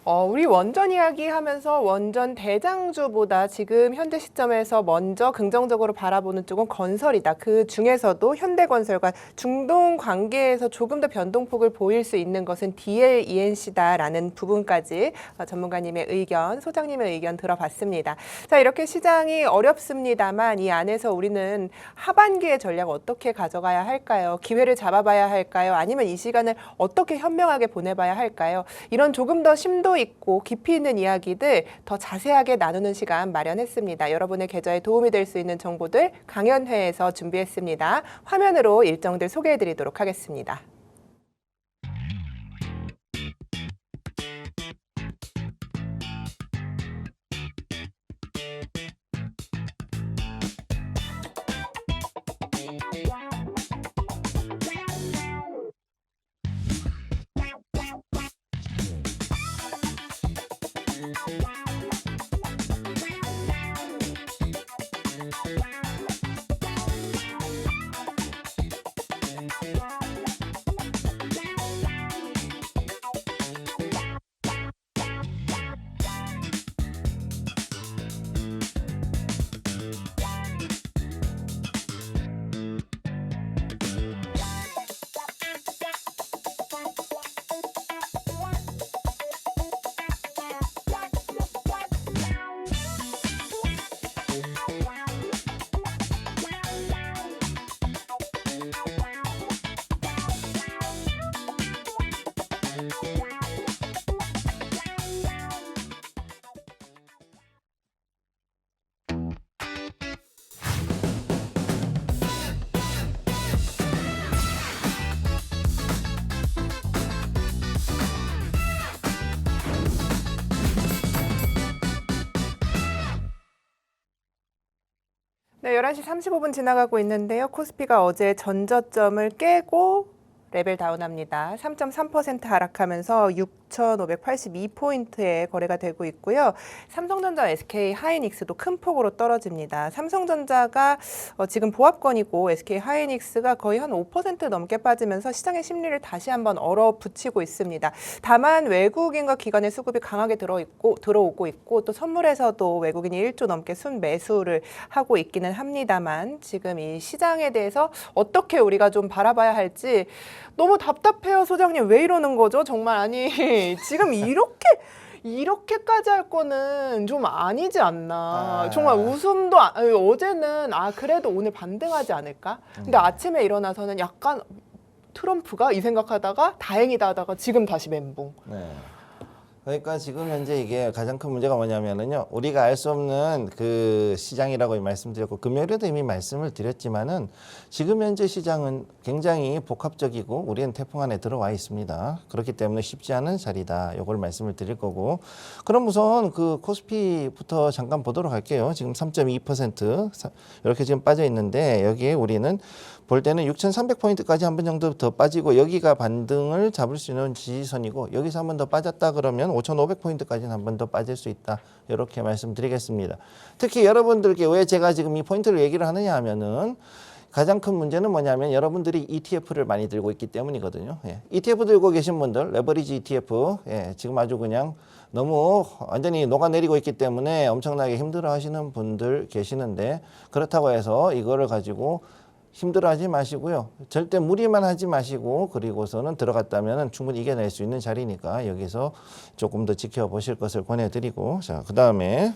우리 원전 이야기하면서 원전 대장주보다 지금 현재 시점에서 먼저 긍정적으로 바라보는 쪽은 건설이다. 그 중에서도 현대건설과 중동 관계에서 조금 더 변동폭을 보일 수 있는 것은 DLENC다라는 부분까지 전문가님의 의견, 소장님의 의견 들어봤습니다. 자, 이렇게 시장이 어렵습니다만 이 안에서 우리는 하반기의 전략 어떻게 가져가야 할까요? 기회를 잡아봐야 할까요? 아니면 이 시간을 어떻게 현명하게 보내봐야 할까요? 이런 조금 더 심도 있고 깊이 있는 이야기들 더 자세하게 나누는 시간 마련했습니다. 여러분의 계좌에 도움이 될 수 있는 정보들 강연회에서 준비했습니다. 화면으로 일정들 소개해드리도록 하겠습니다. 네, 11시 35분 지나가고 있는데요. 코스피가 어제 전저점을 깨고 레벨 다운합니다. 3.3% 하락하면서 6,582포인트에 거래가 되고 있고요. 삼성전자, SK 하이닉스도 큰 폭으로 떨어집니다. 삼성전자가 지금 보합권이고 SK 하이닉스가 거의 한 5% 넘게 빠지면서 시장의 심리를 다시 한번 얼어붙이고 있습니다. 다만 외국인과 기관의 수급이 강하게 들어오고 있고 또 선물에서도 외국인이 1조 넘게 순매수를 하고 있기는 합니다만 지금 이 시장에 대해서 어떻게 우리가 좀 바라봐야 할지 너무 답답해요, 소장님. 왜 이러는 거죠? 정말 아니 지금 이렇게까지 할 거는 좀 아니지 않나. 정말 웃음도 어제는 그래도 오늘 반등하지 않을까? 근데 아침에 일어나서는 약간 트럼프가 이 생각하다가 다행이다 하다가 지금 다시 멘붕. 네. 그러니까 지금 현재 이게 가장 큰 문제가 뭐냐면은요. 우리가 알 수 없는 그 시장이라고 말씀드렸고 금요일에도 이미 말씀을 드렸지만은 지금 현재 시장은 굉장히 복합적이고 우리는 태풍 안에 들어와 있습니다. 그렇기 때문에 쉽지 않은 자리다. 이걸 말씀을 드릴 거고. 그럼 우선 그 코스피부터 잠깐 보도록 할게요. 지금 3.2% 이렇게 지금 빠져 있는데 여기에 우리는 볼 때는 6,300포인트까지 한 번 정도 더 빠지고 여기가 반등을 잡을 수 있는 지지선이고 여기서 한 번 더 빠졌다 그러면 5,500포인트까지는 한 번 더 빠질 수 있다. 이렇게 말씀드리겠습니다. 특히 여러분들께 왜 제가 지금 이 포인트를 얘기를 하느냐 하면은 가장 큰 문제는 뭐냐면 여러분들이 ETF를 많이 들고 있기 때문이거든요. 예. ETF 들고 계신 분들, 레버리지 ETF, 지금 아주 그냥 너무 완전히 녹아내리고 있기 때문에 엄청나게 힘들어 하시는 분들 계시는데 그렇다고 해서 이거를 가지고 힘들어하지 마시고요. 절대 무리만 하지 마시고 그리고서는 들어갔다면 충분히 이겨낼 수 있는 자리니까 여기서 조금 더 지켜보실 것을 권해드리고 자, 그 다음에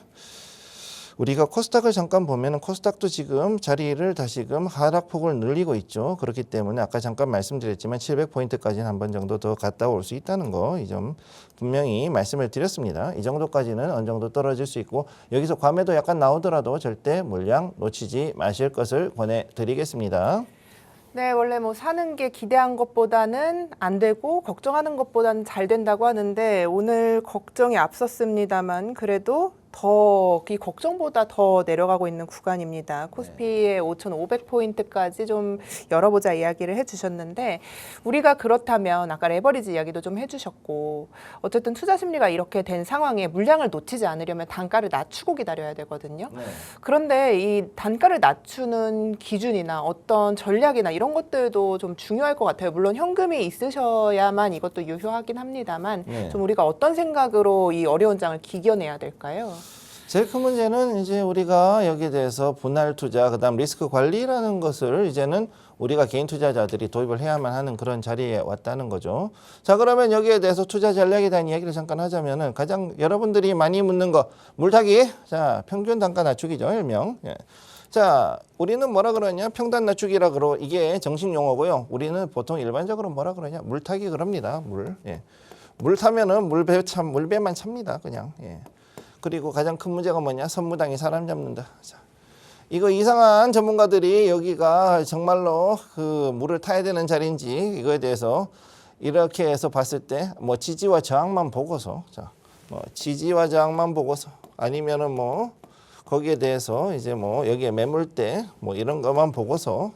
우리가 코스닥을 잠깐 보면은 코스닥도 지금 자리를 다시금 하락폭을 늘리고 있죠. 그렇기 때문에 아까 잠깐 말씀드렸지만 700포인트까지는 한 번 정도 더 갔다 올 수 있다는 거 이 점 분명히 말씀을 드렸습니다. 이 정도까지는 어느 정도 떨어질 수 있고 여기서 과매도 약간 나오더라도 절대 물량 놓치지 마실 것을 권해드리겠습니다. 네, 원래 뭐 사는 게 기대한 것보다는 안 되고 걱정하는 것보다는 잘 된다고 하는데 오늘 걱정이 앞섰습니다만 그래도 이 걱정보다 더 내려가고 있는 구간입니다. 코스피의 5,500포인트까지 좀 열어보자 이야기를 해주셨는데 우리가 그렇다면 아까 레버리지 이야기도 좀 해주셨고 어쨌든 투자 심리가 이렇게 된 상황에 물량을 놓치지 않으려면 단가를 낮추고 기다려야 되거든요. 네. 그런데 이 단가를 낮추는 기준이나 어떤 전략이나 이런 것들도 좀 중요할 것 같아요. 물론 현금이 있으셔야만 이것도 유효하긴 합니다만 네. 좀 우리가 어떤 생각으로 이 어려운 장을 기겨내야 될까요? 제일 큰 문제는 이제 우리가 여기에 대해서 분할 투자, 그다음 리스크 관리라는 것을 이제는 우리가 개인 투자자들이 도입을 해야만 하는 그런 자리에 왔다는 거죠. 자, 그러면 여기에 대해서 투자 전략에 대한 이야기를 잠깐 하자면은 가장 여러분들이 많이 묻는 거 물타기. 자, 평균 단가 낮추기죠, 일명. 예. 자, 우리는 뭐라 그러냐? 평단 낮추기라 그러 이게 정식 용어고요. 우리는 보통 일반적으로 뭐라 그러냐? 물타기 그럽니다. 물. 예. 물 타면은 물배만 찹니다. 그냥. 예. 그리고 가장 큰 문제가 뭐냐? 선무당이 사람 잡는다. 자, 이거 이상한 전문가들이 여기가 정말로 그 물을 타야 되는 자리인지 이거에 대해서 이렇게 해서 봤을 때 뭐 지지와 저항만 보고서 자, 뭐 지지와 저항만 보고서 아니면은 뭐 거기에 대해서 이제 뭐 여기에 매물대 뭐 이런 것만 보고서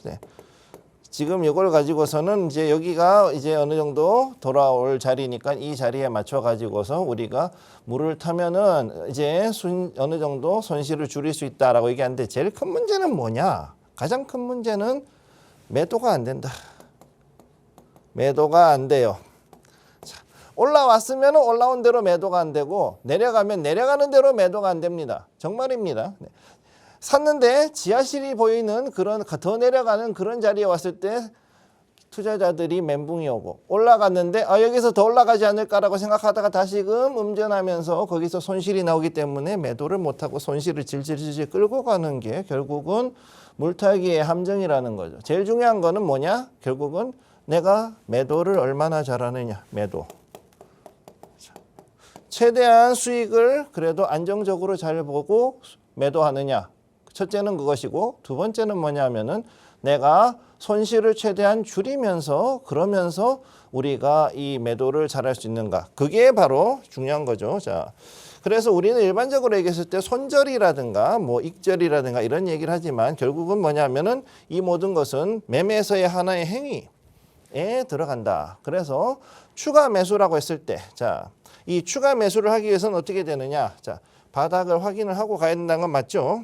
지금 이걸 가지고서는 이제 여기가 이제 어느 정도 돌아올 자리니까 이 자리에 맞춰 가지고서 우리가 물을 타면은 이제 어느 정도 손실을 줄일 수 있다라고 얘기하는데 제일 큰 문제는 뭐냐? 가장 큰 문제는 매도가 안 된다. 매도가 안 돼요. 자, 올라왔으면 올라온 대로 매도가 안 되고 내려가면 내려가는 대로 매도가 안 됩니다. 정말입니다. 네. 샀는데 지하실이 보이는 그런 더 내려가는 그런 자리에 왔을 때 투자자들이 멘붕이 오고 올라갔는데 여기서 더 올라가지 않을까라고 생각하다가 다시금 음전하면서 거기서 손실이 나오기 때문에 매도를 못하고 손실을 질질질질 끌고 가는 게 결국은 물타기의 함정이라는 거죠. 제일 중요한 거는 뭐냐? 결국은 내가 매도를 얼마나 잘하느냐. 매도. 최대한 수익을 그래도 안정적으로 잘 보고 매도하느냐. 첫째는 그것이고 두 번째는 뭐냐면은 내가 손실을 최대한 줄이면서 그러면서 우리가 이 매도를 잘할 수 있는가. 그게 바로 중요한 거죠. 자, 그래서 우리는 일반적으로 얘기했을 때 손절이라든가 뭐 익절이라든가 이런 얘기를 하지만 결국은 뭐냐면은 이 모든 것은 매매에서의 하나의 행위에 들어간다. 그래서 추가 매수라고 했을 때, 자, 이 추가 매수를 하기 위해서는 어떻게 되느냐? 자, 바닥을 확인을 하고 가야 된다는 건 맞죠?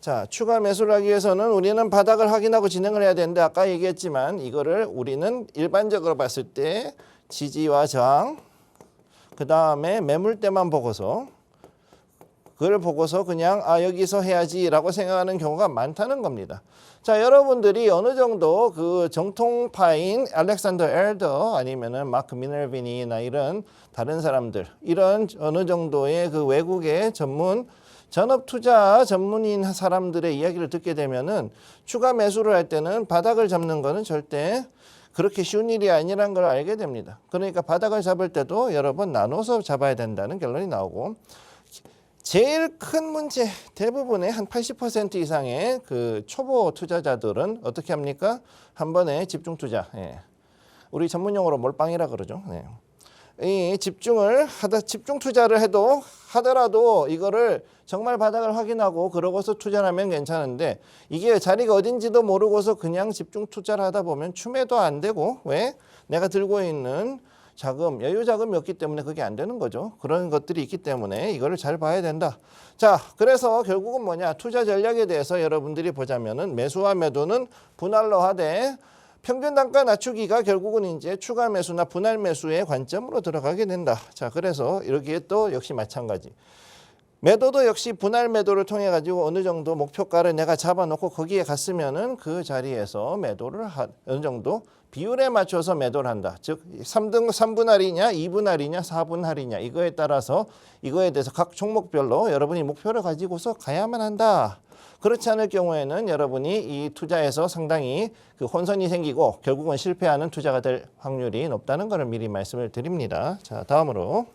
자, 추가 매수를 하기 위해서는 우리는 바닥을 확인하고 진행을 해야 되는데 아까 얘기했지만 이거를 우리는 일반적으로 봤을 때 지지와 저항, 그 다음에 매물대만 보고서 그걸 보고서 그냥 여기서 해야지라고 생각하는 경우가 많다는 겁니다. 자, 여러분들이 어느 정도 그 정통파인 알렉산더 엘더 아니면은 마크 미너빈이나 이런 다른 사람들 이런 어느 정도의 그 외국의 전업 투자 전문인 사람들의 이야기를 듣게 되면은 추가 매수를 할 때는 바닥을 잡는 거는 절대 그렇게 쉬운 일이 아니라는 걸 알게 됩니다. 그러니까 바닥을 잡을 때도 여러 번 나눠서 잡아야 된다는 결론이 나오고 제일 큰 문제 대부분의 한 80% 이상의 그 초보 투자자들은 어떻게 합니까? 한 번에 집중 투자. 예. 우리 전문용어로 몰빵이라 그러죠. 예. 이 집중 투자를 하더라도 이거를 정말 바닥을 확인하고 그러고서 투자를 하면 괜찮은데 이게 자리가 어딘지도 모르고서 그냥 집중 투자를 하다 보면 추매도 안 되고 왜? 내가 들고 있는 자금, 여유 자금이 없기 때문에 그게 안 되는 거죠. 그런 것들이 있기 때문에 이거를 잘 봐야 된다. 자, 그래서 결국은 뭐냐? 투자 전략에 대해서 여러분들이 보자면은 매수와 매도는 분할로 하되 평균 단가 낮추기가 결국은 이제 추가 매수나 분할 매수의 관점으로 들어가게 된다. 자, 그래서 이렇게 또 역시 마찬가지. 매도도 역시 분할 매도를 통해 가지고 어느 정도 목표가를 내가 잡아놓고 거기에 갔으면은 그 자리에서 매도를 어느 정도 비율에 맞춰서 매도를 한다. 즉 3분할이냐 2분할이냐 4분할이냐 이거에 따라서 이거에 대해서 각 종목별로 여러분이 목표를 가지고서 가야만 한다. 그렇지 않을 경우에는 여러분이 이 투자에서 상당히 그 혼선이 생기고 결국은 실패하는 투자가 될 확률이 높다는 것을 미리 말씀을 드립니다. 자, 다음으로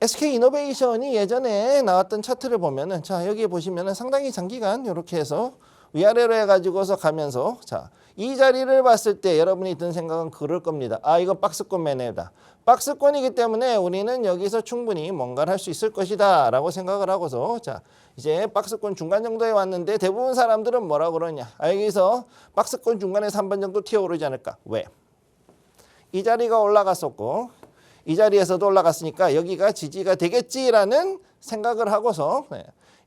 SK이노베이션이 예전에 나왔던 차트를 보면은 자, 여기 보시면은 상당히 장기간 이렇게 해서 위아래로 해가지고서 가면서 자, 이 자리를 봤을 때 여러분이 든 생각은 그럴 겁니다. 이거 박스권 매매다. 박스권이기 때문에 우리는 여기서 충분히 뭔가를 할 수 있을 것이다 라고 생각을 하고서 자, 이제 박스권 중간 정도에 왔는데 대부분 사람들은 뭐라고 그러냐. 여기서 박스권 중간에서 한 번 정도 튀어오르지 않을까. 왜? 이 자리가 올라갔었고 이 자리에서도 올라갔으니까 여기가 지지가 되겠지라는 생각을 하고서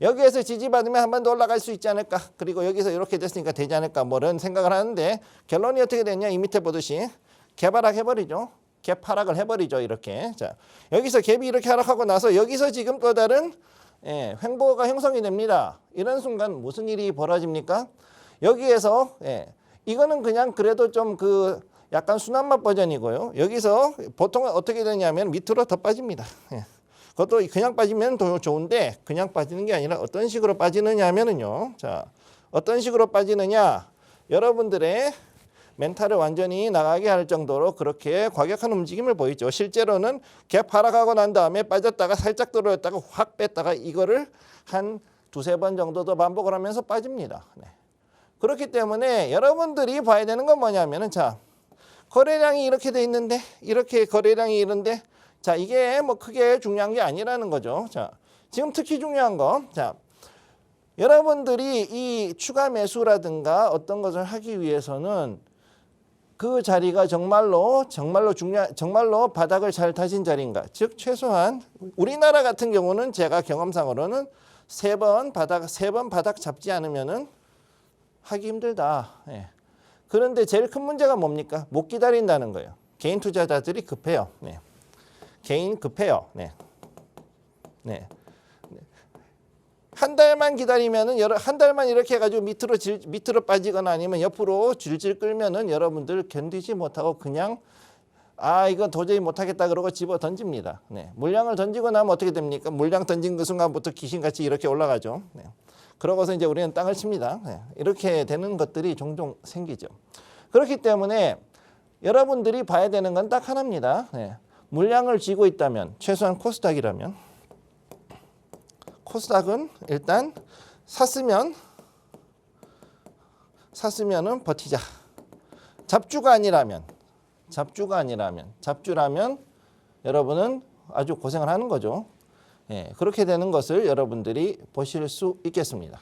여기에서 지지받으면 한 번 더 올라갈 수 있지 않을까. 그리고 여기서 이렇게 됐으니까 되지 않을까. 뭐 이런 생각을 하는데 결론이 어떻게 됐냐. 이 밑에 보듯이 갭하락 해버리죠. 갭 하락을 해버리죠. 이렇게. 자, 여기서 갭이 이렇게 하락하고 나서 여기서 지금 또 다른 횡보가 형성이 됩니다. 이런 순간 무슨 일이 벌어집니까? 여기에서 이거는 그냥 그래도 좀 그 약간 순한 맛 버전이고요. 여기서 보통 어떻게 되냐면 밑으로 더 빠집니다. 그것도 그냥 빠지면 더 좋은데 그냥 빠지는 게 아니라 어떤 식으로 빠지느냐 하면은요. 자, 어떤 식으로 빠지느냐? 여러분들의 멘탈을 완전히 나가게 할 정도로 그렇게 과격한 움직임을 보이죠. 실제로는 갭 하락하고 난 다음에 빠졌다가 살짝 들어왔다가 확 뺐다가 이거를 한 두세 번 정도 더 반복을 하면서 빠집니다. 그렇기 때문에 여러분들이 봐야 되는 건 뭐냐면은 자, 거래량이 이렇게 돼 있는데 이렇게 거래량이 이런데 자, 이게 뭐 크게 중요한 게 아니라는 거죠. 자, 지금 특히 중요한 거. 자, 여러분들이 이 추가 매수라든가 어떤 것을 하기 위해서는 그 자리가 정말로 바닥을 잘 다진 자리인가. 즉 최소한 우리나라 같은 경우는 제가 경험상으로는 세 번 바닥 잡지 않으면은 하기 힘들다. 그런데 제일 큰 문제가 뭡니까? 못 기다린다는 거예요. 개인 투자자들이 급해요. 개인 급해요. 한 달만 기다리면은 한 달만 이렇게 해가지고 밑으로 빠지거나 아니면 옆으로 질질 끌면은 여러분들 견디지 못하고 그냥 이건 도저히 못하겠다 그러고 집어 던집니다. 물량을 던지고 나면 어떻게 됩니까? 물량 던진 그 순간부터 귀신같이 이렇게 올라가죠. 그러고서 이제 우리는 땅을 칩니다. 이렇게 되는 것들이 종종 생기죠. 그렇기 때문에 여러분들이 봐야 되는 건 딱 하나입니다. 물량을 쥐고 있다면 최소한 코스닥이라면 코스닥은 일단 샀으면 샀으면은 버티자. 잡주라면 여러분은 아주 고생을 하는 거죠. 예, 그렇게 되는 것을 여러분들이 보실 수 있겠습니다.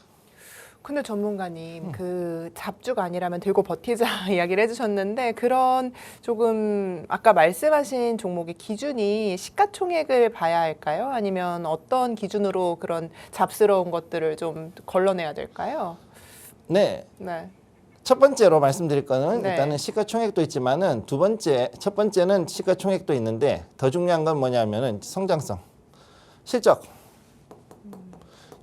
근데 전문가님, 그 잡주가 아니라면 들고 버티자 이야기를 해주셨는데 그런 조금 아까 말씀하신 종목의 기준이 시가총액을 봐야 할까요? 아니면 어떤 기준으로 그런 잡스러운 것들을 좀 걸러내야 될까요? 네. 네. 첫 번째로 말씀드릴 거는 네. 일단은 시가총액도 있지만은 첫 번째는 시가총액도 있는데 더 중요한 건 뭐냐면은 성장성, 실적.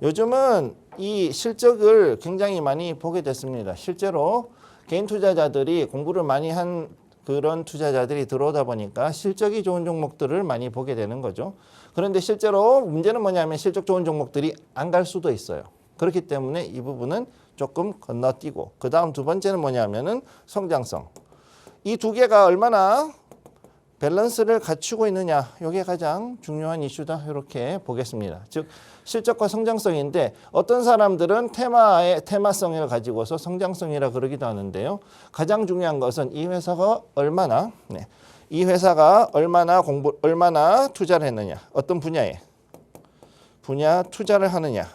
요즘은 이 실적을 굉장히 많이 보게 됐습니다. 실제로 개인 투자자들이 공부를 많이 한 그런 투자자들이 들어오다 보니까 실적이 좋은 종목들을 많이 보게 되는 거죠. 그런데 실제로 문제는 뭐냐면 실적 좋은 종목들이 안 갈 수도 있어요. 그렇기 때문에 이 부분은 조금 건너뛰고 그 다음 두 번째는 뭐냐면은 성장성. 이 두 개가 얼마나 밸런스를 갖추고 있느냐, 이게 가장 중요한 이슈다, 이렇게 보겠습니다. 즉 실적과 성장성인데 어떤 사람들은 테마성을 가지고서 성장성이라 그러기도 하는데요. 가장 중요한 것은 이 회사가 얼마나 얼마나 투자를 했느냐, 어떤 분야 투자를 하느냐,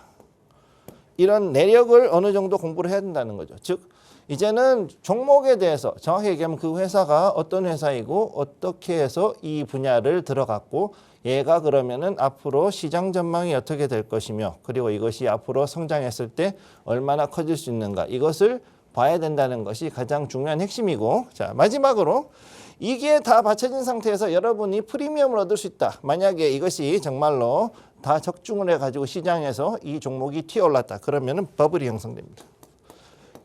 이런 내력을 어느 정도 공부를 해야 된다는 거죠. 즉 이제는 종목에 대해서 정확히 얘기하면 그 회사가 어떤 회사이고 어떻게 해서 이 분야를 들어갔고 얘가 그러면은 앞으로 시장 전망이 어떻게 될 것이며 그리고 이것이 앞으로 성장했을 때 얼마나 커질 수 있는가, 이것을 봐야 된다는 것이 가장 중요한 핵심이고, 자 마지막으로 이게 다 받쳐진 상태에서 여러분이 프리미엄을 얻을 수 있다. 만약에 이것이 정말로 다 적중을 해가지고 시장에서 이 종목이 튀어올랐다. 그러면은 버블이 형성됩니다.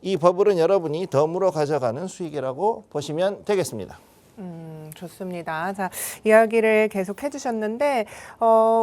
이 버블은 여러분이 덤으로 가져가는 수익이라고 보시면 되겠습니다. 좋습니다. 자, 이야기를 계속 해주셨는데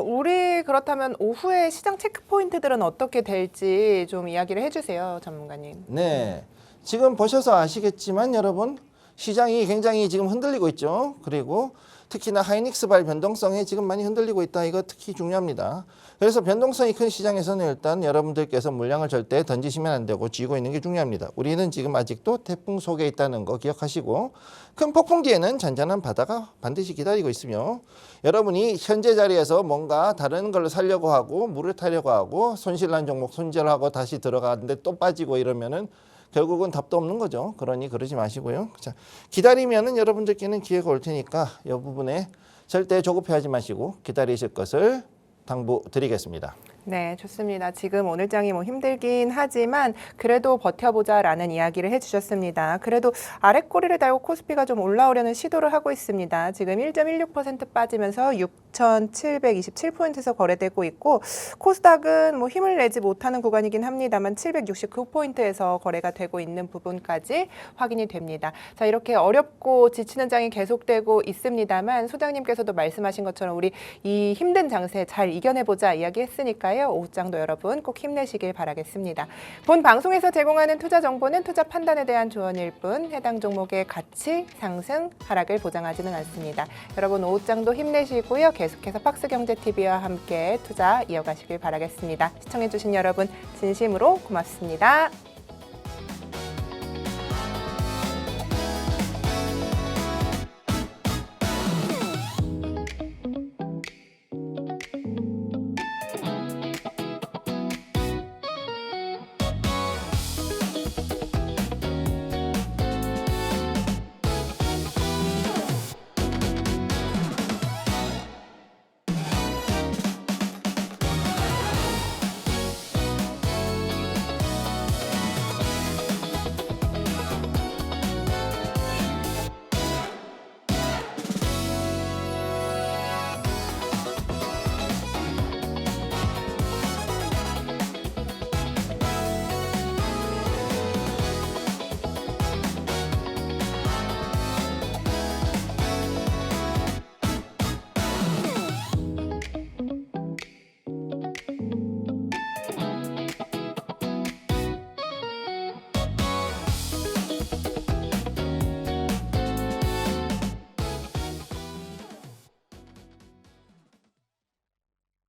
우리 그렇다면 오후에 시장 체크 포인트들은 어떻게 될지 좀 이야기를 해주세요, 전문가님. 네, 지금 보셔서 아시겠지만 여러분 시장이 굉장히 지금 흔들리고 있죠. 그리고 특히나 하이닉스발 변동성이 지금 많이 흔들리고 있다. 이거 특히 중요합니다. 그래서 변동성이 큰 시장에서는 일단 여러분들께서 물량을 절대 던지시면 안 되고 쥐고 있는 게 중요합니다. 우리는 지금 아직도 태풍 속에 있다는 거 기억하시고 큰 폭풍 뒤에는 잔잔한 바다가 반드시 기다리고 있으며 여러분이 현재 자리에서 뭔가 다른 걸 사려고 하고 물을 타려고 하고 손실난 종목 손절하고 다시 들어가는데 또 빠지고 이러면은 결국은 답도 없는 거죠. 그러니 그러지 마시고요. 자, 기다리면은 여러분들께는 기회가 올 테니까 이 부분에 절대 조급해하지 마시고 기다리실 것을 당부드리겠습니다. 네, 좋습니다. 지금 오늘 장이 뭐 힘들긴 하지만 그래도 버텨보자라는 이야기를 해주셨습니다. 그래도 아래 꼬리를 달고 코스피가 좀 올라오려는 시도를 하고 있습니다. 지금 1.16% 빠지면서 6,727포인트에서 거래되고 있고 코스닥은 뭐 힘을 내지 못하는 구간이긴 합니다만 769포인트에서 거래가 되고 있는 부분까지 확인이 됩니다. 자, 이렇게 어렵고 지치는 장이 계속되고 있습니다만 소장님께서도 말씀하신 것처럼 우리 이 힘든 장세 잘 이겨내보자 이야기했으니까요. 오후장도 여러분 꼭 힘내시길 바라겠습니다. 본 방송에서 제공하는 투자 정보는 투자 판단에 대한 조언일 뿐 해당 종목의 가치, 상승, 하락을 보장하지는 않습니다. 여러분 오후장도 힘내시고요. 계속해서 박스경제TV와 함께 투자 이어가시길 바라겠습니다. 시청해주신 여러분 진심으로 고맙습니다.